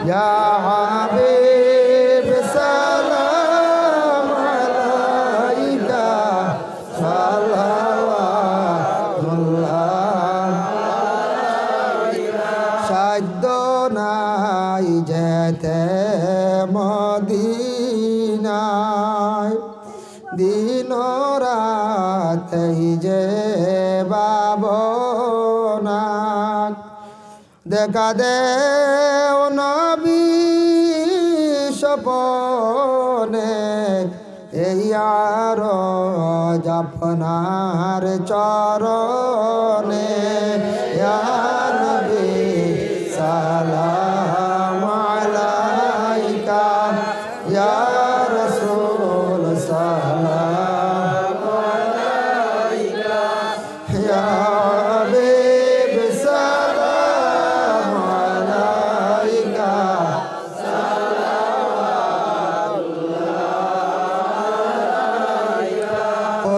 ইয়া হাবিব সালাম আলাইকা সালাওয়াতুল্লাহ সাধ্য নাই যেতে মদিনায় দিন রাতেই যে ভাবনা দেখা দেও নবী স্বপনে এই আর আপনার চরণে ইয়া নবী সালাম আলাইকা ইয়া রাসূল সালাম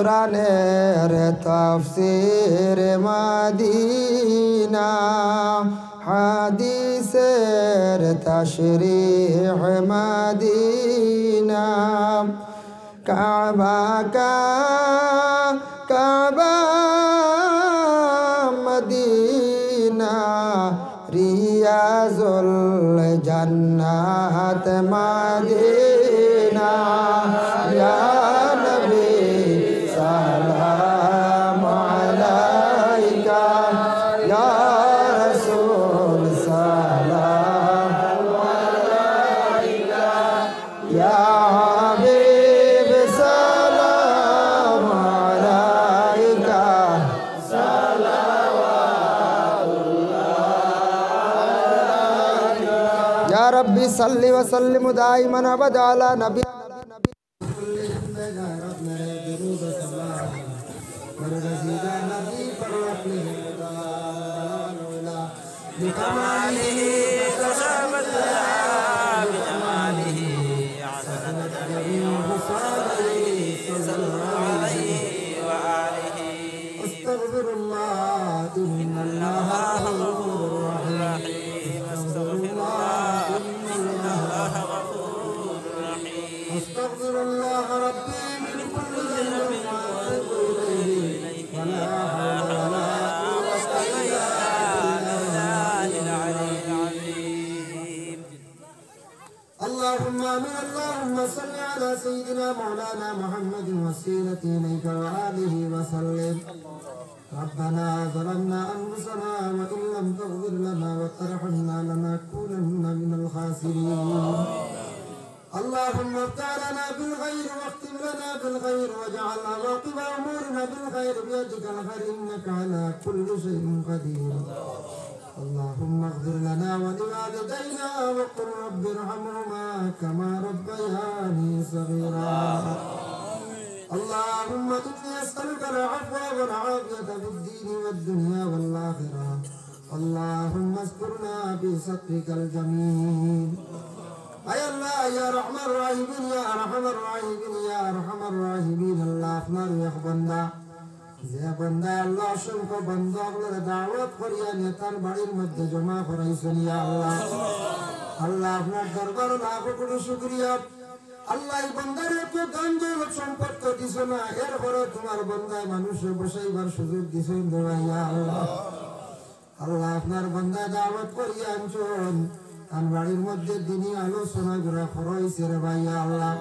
কোরআনের তাফসীর মদিনা হাদিসের তাশরীহ মদিনা কাবা কাবা মদিনা রিয়াজুল জান্নাত মদিনা ইয়া নবী সালাম আলাইকা ইয়া রাসূল সালাম আলাইকা ইয়া হাবিব সালাম আলাইকা या रब्बी सल्ली व सल्लिम दाइमन अबदा अला नबी أستغفر الله ربي من كل ذنب وأتوب إليه ولا حول ولا قوة إلا بالله العلي العظيم. اللهم آمين. اللهم صل على سيدنا مولانا محمد وسيلة إليك وآله وسلم. ربنا ظلمنا أنفسنا وإن لم تغفر لنا وترحمنا لنكونن من الخاسرين. اللهم افتح لنا بالخير واختم لنا بالخير واجعل عواقب امورنا بالخير بيدك الخير انك على كل شيء قدير. اللهم اغفر لنا ولوالدينا وقل رب ارحمهما كما ربياني صغيرا. اللهم اني اسالك العفو والعافيه في الدين والدنيا والاخره. اللهم استرنا بسترك الجميل. أي الله يا رحمن الراحمين يا أرحم الراحمين يا أرحم الراحمين. الله أخبر يا بندا যে বন্দা আল্লাহ অসংখ্য বন্ধা আপনার দাওয়াত করিয়া নেতার বাড়ির মধ্যে জমা করাইছেন ইয়া আল্লাহ। আল্লাহ আপনার দরবার লাখ কোটি শুকরিয়া। আল্লাহ এই বন্দার একটু দান দৌলত সম্পদ তো দিছ না, এরপরে তোমার বন্দায় মানুষে বসাইবার সুযোগ দিছেন দেওয়া ইয়া আল্লাহ। আল্লাহ আপনার বন্দা দাওয়াত করিয়া আনছেন তার বাড়ির মধ্যে দিনই আলোচনা করা হয়েছে রে ভাইয়া আল্লাহ।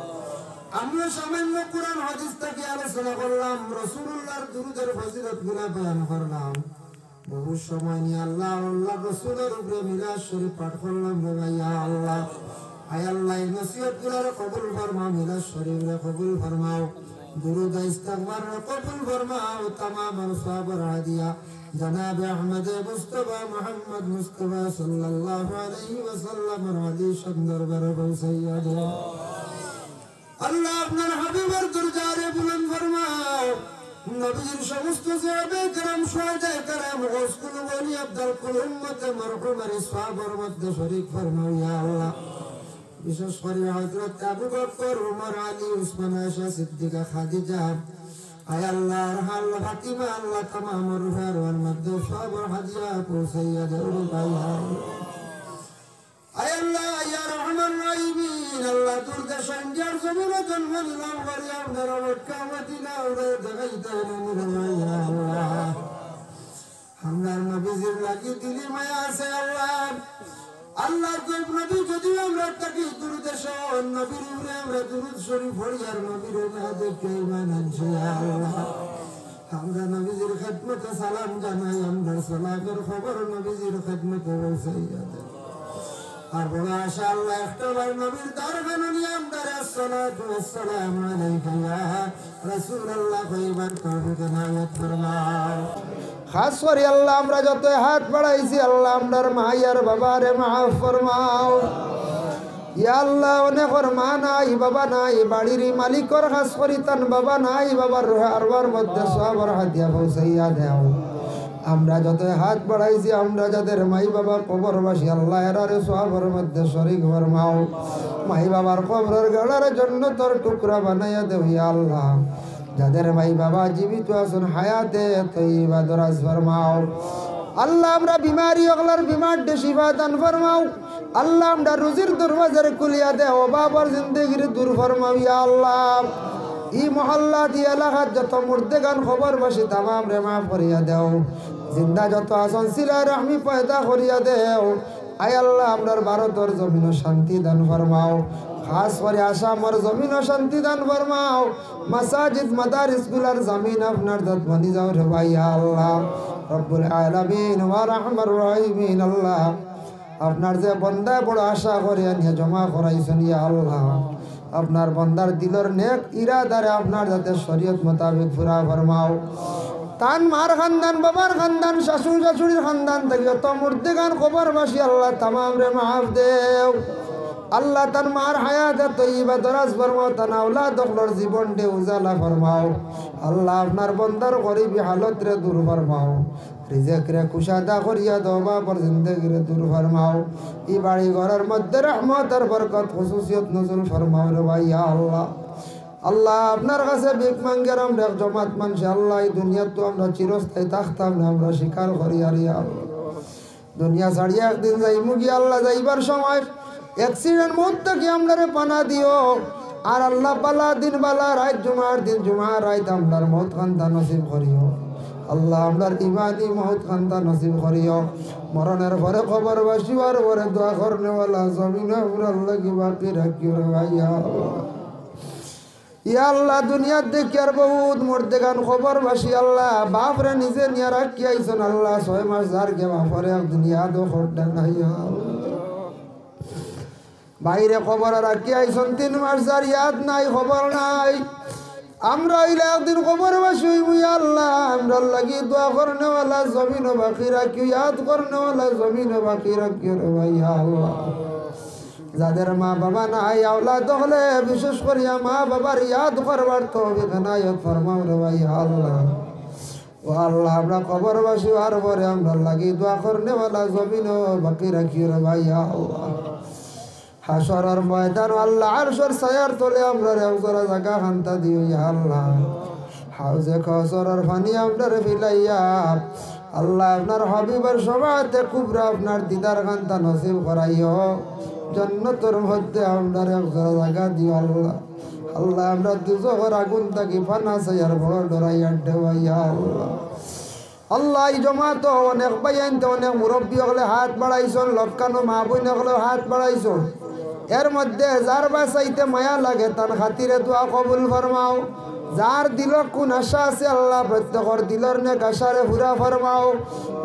আমরা সামান্য কোরআন হাদিস থেকে আলোচনা করলাম, রাসূলুল্লাহর দুরূদের ফজিলত গুলা বয়ান করলাম। বহু সময় নিয়ে আল্লাহ আল্লাহ রাসূলের উপরে মিলাদ শরীফ পাঠ করলাম রে ভাইয়া আল্লাহ। আয় আল্লাহ এই নসিহত গুলার কবুল ফরমাও, মিলাদ শরীফ রে কবুল ফরমাও, দুরূদ ইস্তিগফার রে কবুল ফরমাও। तमाम সওয়াবের হাদিয়া জনাব আহমদ মুস্তাফা মুহাম্মদ মুস্তাফা সাল্লাল্লাহু আলাইহি ওয়াসাল্লাম রাদি সুন্দর দরবারে পৌঁছাইয়া দাও। আল্লাহ আপনার হাবিবের দরজারে বুলন্দ ফরমাও। নবীর সমস্ত সাহাবে کرام শুহাদা کرام গোসকুল ওলি আব্দুল কুল উম্মত মারহুমের সওয়াবের মধ্যে শরীক ফরমাও ইয়া আল্লাহ। বিশেষ করে হযরত আবু বকর, ওমর, আলী, উসমান, আয়েশা, সিদ্দিকা, খাদিজা, আয় আল্লাহর হাল ফাতিমা আল্লাহ तमाम রুহার মধ্যে সওয়াবের হাদিয়া পৌঁছাইয়া দাও রে ভাইয়া। আয় আল্লাহ ইয়া রহমান রাহিমিন আল্লাহ দুর্গা সঞ্জার জমিনে জন্ম নিলাম করিয়া আপনার মক্কা মদিনা উড়ে দেখাইতে নির্মায়া আল্লাহ। আমার নবীজির লাগি দিলি মায়া আছে আল্লাহ। আল্লাহ কই নবী যদি আমরা তাকে দুরুদে শোন, নবীর উপরে আমরা দুরুদ শরীফ পড়ি আর নবীর না দেখে ঈমান আনছি আল্লাহ। আমরা নবীজির খিদমতে সালাম জানাই, আমরা সালামের খবর নবীজির খিদমতে পৌঁছাইয়া দেই। আর বলা আশা আল্লাহ একটাবার নবীর দরবারে নিয়ে আমরা আসসালাতু ওয়াসসালামু আলাইকা ইয়া রাসূলুল্লাহ কইবার তৌফিক নায়াত ফরমাও। খাস করে আল্লাহ আমরা যত হাত বাড়াইছি আল্লাহ আমরার মায়ের বাবারে মাফ ফরমাও ইয়া আল্লাহ। অনেকর মা নাই বাবা নাই, বাড়ির মালিকর খাস করি তান বাবা নাই, বাবার রুহে আরওয়ার মধ্যে সওয়াবের হাদিয়া পৌঁছাইয়া দাও। আমরা যত হাত বাড়াইছি আমরা যাদের মাই বাবা কবরবাসী আল্লাহ এরারে সওয়াবের মধ্যে শরীক ফরমাও। মাই বাবার কবরের গাড়ার জন্য তোর টুকরা বানাইয়া দেও ইয়া আল্লাহ। যাদের ভাই বাবা জীবিত আছেন হায়াতে তৈবা দরাজ ফরমাও আল্লাহ আমরা বিমারি ওগলার বিমার শিফা দান ফরমাও আল্লাহ আমরা রুজির দরওয়াজার খুলিয়া দে ও বাবার জিন্দেগির দূর ফরমাও ইয়া আল্লাহ ই মহল্লা দি এলাকার যত মুর্দেগান খবর বসি তামাম রে মাফ করিয়া দেও জিন্দা যত আসন সিলা রহমি পয়দা করিয়া দেও আয় আল্লাহ আপনার ভারতের জমিন শান্তি দান ফরমাও খাস করে আসামর জমিন শান্তি দান ফরমাও মাসাজিদ মাদারিস গুলার জমিন আপনার যত্নি যাও রে ভাই আল্লাহ রব্বুল আলামিন ওয়া রাহমার রাহিমিন আল্লাহ আপনার যে বন্দা বড় আশা করে নিয়ে জমা করাইছেন ইয়া আল্লাহ আপনার বন্দার দিলর নেক ইরাদারে আপনার যাতে শরীয়ত মোতাবেক পুরা ফরমাও তান মার খানদান বাবার খানদান শাশু শাশুড়ির খানদান থেকে যত মুর্দেগান খবর বাসি আল্লাহ তামাম রে মাফ দেও আল্লাহ তার মার হায়াতে তৈবা দরাজ ফরমাও তান আওলাদ দখলর জীবন দে উজালা ফরমাও আল্লাহ আপনার বন্দার গরিবী হালত রে দূর ফরমাও রিজেক রে কুশাদা করিয়া দাও বাবার জিন্দেগি রে দূর ফরমাও ই বাড়ি ঘরের মধ্যে রহমত আর বরকত খুশুসিয়ত নজুল ফরমাও রে ভাই আল্লাহ আল্লাহ আপনার কাছে ভিক মাঙ্গের আমরা এক জমাত মানুষ আল্লাহ এই দুনিয়াত তো আমরা চিরস্থায়ী থাকতাম না আমরা স্বীকার করি আর দুনিয়া ছাড়িয়ে একদিন যাইমু গিয়ে আল্লাহ যাইবার সময় অ্যাক্সিডেন্ট মুহূর্তে কি আমরা পানা দিও আর আল্লাহ পালা দিন বালা রাত জুমার দিন জুমার রাত আমরার মৌত খান্তা নসিব করিও আল্লাহ আমরার ইমানি মৌত খান্তা নসিব করিও মরণের পরে খবর বাসিবার পরে দোয়া করনেওয়ালা জমিন আল্লাহ কি বাকি রাখিও রে ভাইয়া ইয়া আল্লাহ দুনিয়ার দেখি আর বহুত মর্দেগান খবর বাসি আল্লাহ বাপরে নিজে নিয়ে রাখি আইসন আল্লাহ 6 মাস যার কে বাপরে দুনিয়া দো খড়টা নাই বাইরে খবর রাখি আইসন 3 মাস যার ইয়াদ নাই খবর নাই আমরা ইলা একদিন খবর বাসি ইয়া আল্লাহ আমরা লাগি দোয়া করনেওয়ালা জমিন বাকি রাখিও ইয়াদ করনেওয়ালা জমিন বাকি রাখিও রে ভাইয়া আল্লাহ যাদের মা বাবা নাই আওলাদ হলে বিশেষ করিয়া মা বাবার ইয়াদ করবার তৌফিক নায়ত ফরমাও রে ভাই আল্লাহ ও আল্লাহ আমরা কবরবাসী আর পরে আমরা লাগি দোয়া করনেওয়ালা জমিন বাকি রাখিও রে ভাই আল্লাহ হাসরের ময়দান আল্লাহ আরশের ছায়ার তলে আমরা রেওজরা জায়গা খান্তা দিও ইয়া আল্লাহ হাউজে কাউসারের পানি আমরা ফিলাইয়া আল্লাহ আপনার হাবিবের সভাতে কুবরা আপনার দিদার খান্তা নসিব করাইও জান্নাতের মধ্যে আমরা একজোড়া জায়গা দিও আল্লাহ আল্লাহ আমরা দুজকের আগুন থাকি ফানা ছায়ার বড় ডরাইয়া দেওয়াইয়া আল্লাহ আল্লাহ এই জমাত অনেক বাইনতে অনেক মুরব্বী হলে হাত বাড়াইছন লটকানো মা বইন হলে হাত বাড়াইছন এর মধ্যে যার বাসাইতে মায়া লাগে তার খাতিরে দোয়া কবুল ফরমাও যার দিল কোন আশা আছে আল্লাহ প্রত্যেকর দিলর নেক আশারে পুরা ফরমাও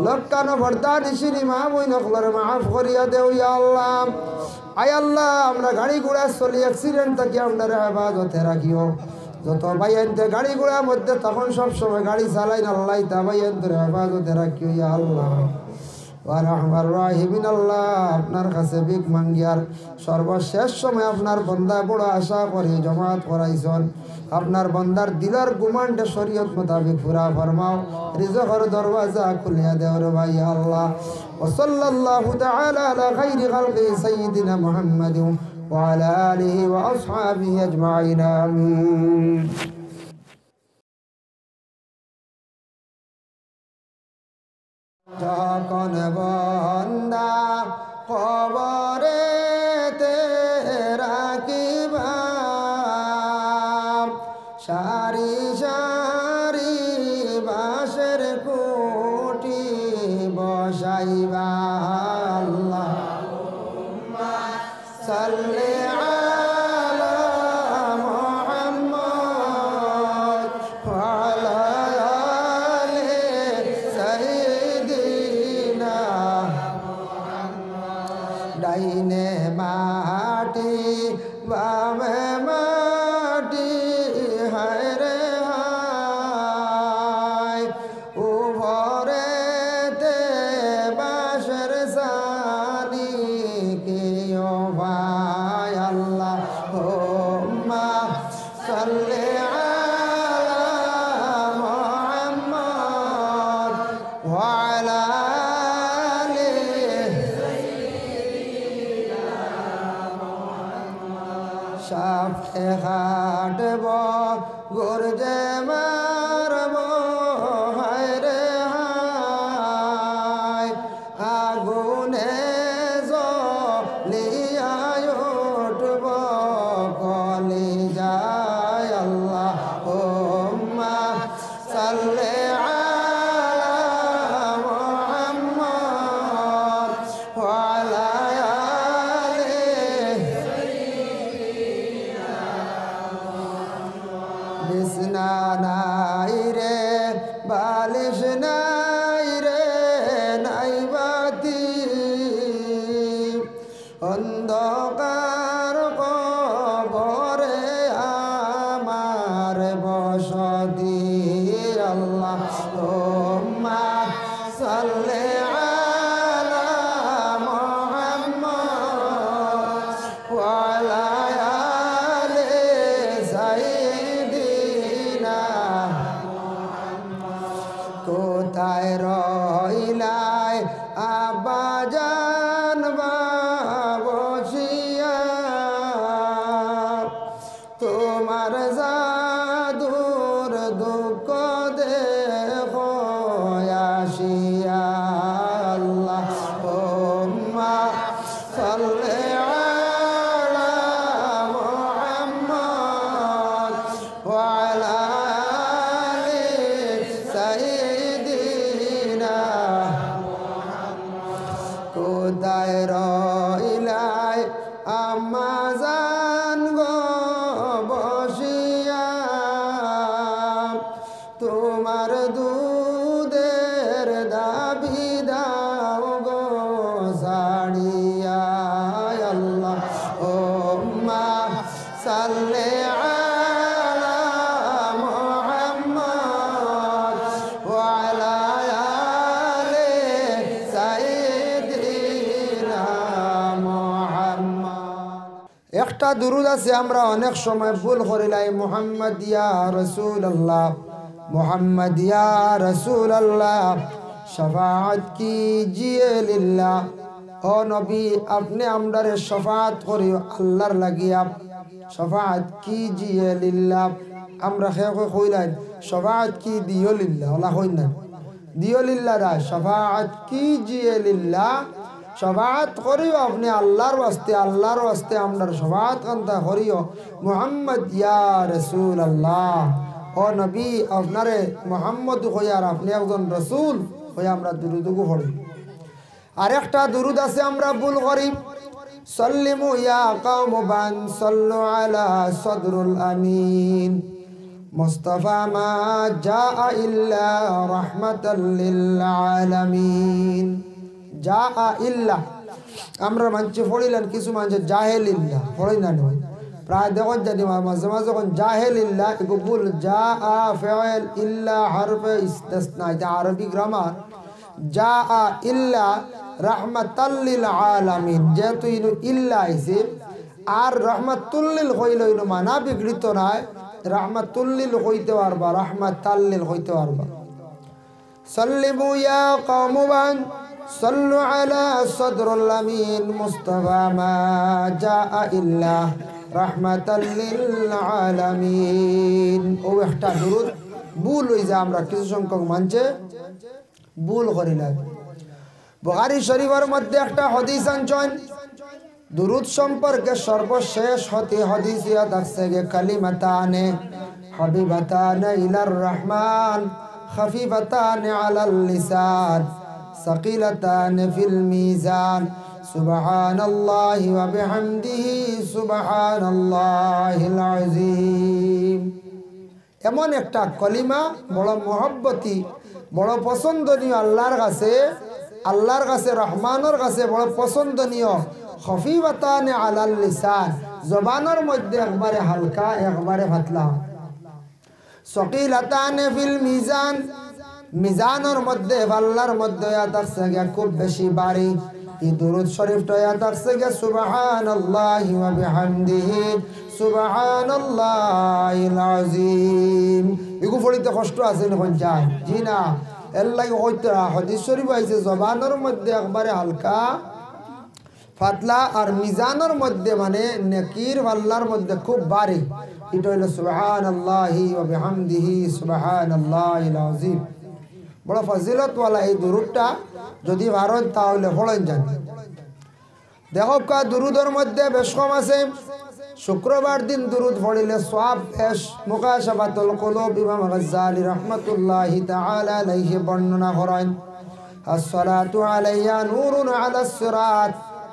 লটকানো ভর্তা নিশিনি মা বইন হলে মাফ করিয়া দেও ইয়া আল্লাহ আয় আল্লাহ আমরা গাড়ি ঘোড়া চলি অ্যাক্সিডেন্ট থাকি আমরা হেফাজতে রাখিও যত বাইনতে গাড়ি ঘোড়ার মধ্যে তখন সব সময় গাড়ি চালাই না আল্লাহ তা বাইনতে হেফাজতে রাখিও ইয়া আল্লাহ ওয়া রাহমার রাহিমিন আল্লাহ আপনার কাছে ভিক মাঙ্গিয়ার সর্বশেষ সময় আপনার বন্দা বড় আশা করে জমাত করাইছন আপনার বন্দার দিলার গুমানটা শরীয়ত মোতাবেক পুরা ফরমাও রিজকের দরওয়াজা খুলিয়া দেও রে ভাই আল্লাহ ওয়া সাল্লাল্লাহু তাআলা আলা খাইরি খালকি সাইয়্যিদিনা মুহাম্মাদিন ওয়া আলা আলিহি ওয়া আসহাবিহি আজমাইন আমিন যখন বন্দা কবরেতে রাখিবা সারি সারি বাঁশের খুঁটি বসাইবা আল্লাহুম্মা সাল্লি আলা মুহাম্মদ ওয়া আলা আলি সাইয়্যিদিনা মুহাম্মদ ডাইনে মাটি বামে মাটি হায় রে হায় উপরেতে বাঁশ খাটব গর্জে মারব হায় রে হায় আগুনে জ্বলিয়ায় উঠব কলি যায় আল্লাহুম্মা সাল্লি আলা মুহাম্মদ ওয়া আলা বিছনা নাই রে বালিশ নাই রে নাই বাতি অন্ধকার কবরে আমার বসতি আল্লাহুম্মা সাল্লি আলা মুহাম্মদ ওয়া আলা আলি সাইয়্যিদিনা কোথায় রইলাই আব্বাজান বসিয়া তোমার জাদুর দুঃখ দেখো আসিয়া আল্লাহুম্মা সাল্লি আলা মুহাম্মদ ওয়া আলা আলি সাইয়্যিদিনা কোথায় রইলাই আম্মা জান গো বসিয়া তোমার দুধের দাবি দাও গো সাড়িয়া আল্লাহুম্মা সাল্লি আলা মুহাম্মদ ওয়া আলা আলি সাইয়্যিদিনা মুহাম্মদ। একটা দুরূদ আছে আমরা অনেক সময় ভুল করিলাই মুহাম্মদ ইয়া রাসূলুল্লাহ মুহাম্মদ ইয়া রাসূলুল্লাহ শাফাআত কিজিয়ে লিল্লাহ ও নবী আপনি আমরারে শাফাআত করিও আল্লাহর লাগিয়া শাফাআত কিজিয়ে লিল্লাহ আমরা খেয়ে কইলাই শাফাআত কি দিও লিল্লাহ ওলা হই না দিও লিল্লাহ রা শাফাআত কিজিয়ে লিল্লাহ শাফাআত করিও আপনি আল্লাহর ওয়াস্তে আমরার শাফাআত কান্তা করিও মুহাম্মদ ইয়া রাসূলুল্লাহ ও নবী আপনারে মুহাম্মদ হইয়ার আপনি একজন রাসূল হইয়া আমরা দুরূদগু পড়ি। আরেকটা দুরূদ আছে আমরা ভুল করি সাল্লিমু ইয়া কওমান সাল্লু আলা সদরুল আমিন মুস্তাফা মা জাআ ইল্লা রাহমাতাল লিল আলামিন জাআ ইল্লা আমরা মানছি পড়িলেন কিছু মানছে জাহেলিল্লাহ পড়ি না নয় প্রায় দেখুন জানি মাঝে মাঝে যখন জাহেলিল্লাহ এগো ভুল জাআ ফাইল ইল্লা হরফে ইস্তিসনা এটা আরবি গ্রামার জাআ ইল্লা রাহমাতাল লিল আলামিন যেহেতু ইনু ইল্লা আইছে আর রাহমাতুল লিল হইল ইনু মানা বিগৃহীত নয় রাহমাতুল লিল হইতে পারবা রাহমাতাল লিল হইতে পারবা। সাল্লিমু ইয়া কওমান সাল্লু আলা সদরুল আমিন মুস্তাফা মা জাআ ইল্লা রাহমাতাল লিল আলামিন। ও একটা দুরূদ ভুল হই যা আমরা কিছু সংখ্যক মানছে ভুল করিলাম। বুখারী শরীফের মধ্যে একটা হাদিস আনছেন দুরূদ সম্পর্কে সর্বশেষ হাদিস ইয়াদ আছে যে কালিমাতানে হাবিবাতানে ইলার রহমান খাফিফাতানে আলাল লিসান সাকিলাতানে ফিল মিজান সুবহানাল্লাহি ওয়া বিহামদিহি সুবহানাল্লাহিল আযীম। এমন একটা কলিমা বড় মহব্বতী বড় পছন্দনীয় আল্লাহর কাছে রহমানের কাছে বড় পছন্দনীয় খফিফাতানে আলাল লিসান জবানের মধ্যে একবারে হালকা একবারে পাতলা সকিলাতানে ফিল মিজান মিজানের মধ্যে আল্লাহর মধ্যে আছে খুব বেশি ভারী। এই দুরূদ শরীফটা আছে সুবহানাল্লাহি ওয়া বিহামদিহি সুবহানাল্লাহিল আযীম। এগু পড়িতে কষ্ট আছে না কোন যায় জি না এর লাগে হইতে হাদিস শরীফ আইছে জবানের মধ্যে একবারে হালকা পাতলা আর মিজানের মধ্যে মানে নেকির আল্লাহর মধ্যে খুব ভারী এটা হলো সুবহানাল্লাহি ওয়া বিহামদিহি সুবহানাল্লাহিল আযীম। বড় ফজিলতওয়ালা এই দুরূদটা যদি ভারত তাহলে পড়েন জানি। দেখো কা দুরুদের মধ্যে বেশ কম আছে। শুক্রবার দিন দুরুদ পড়িলে সওয়াব বেশ। মুকাশাফাতুল কুলুব ইমাম গাজ্জালী রাহমাতুল্লাহি তাআলা আলাইহি বর্ণনা করেন, আসসালাতু আলাইয়া নূরুন আলাস সিরাত।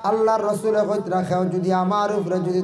আল্লাহর রাসূল কইত রাখেও যদি আমার উপরে যদি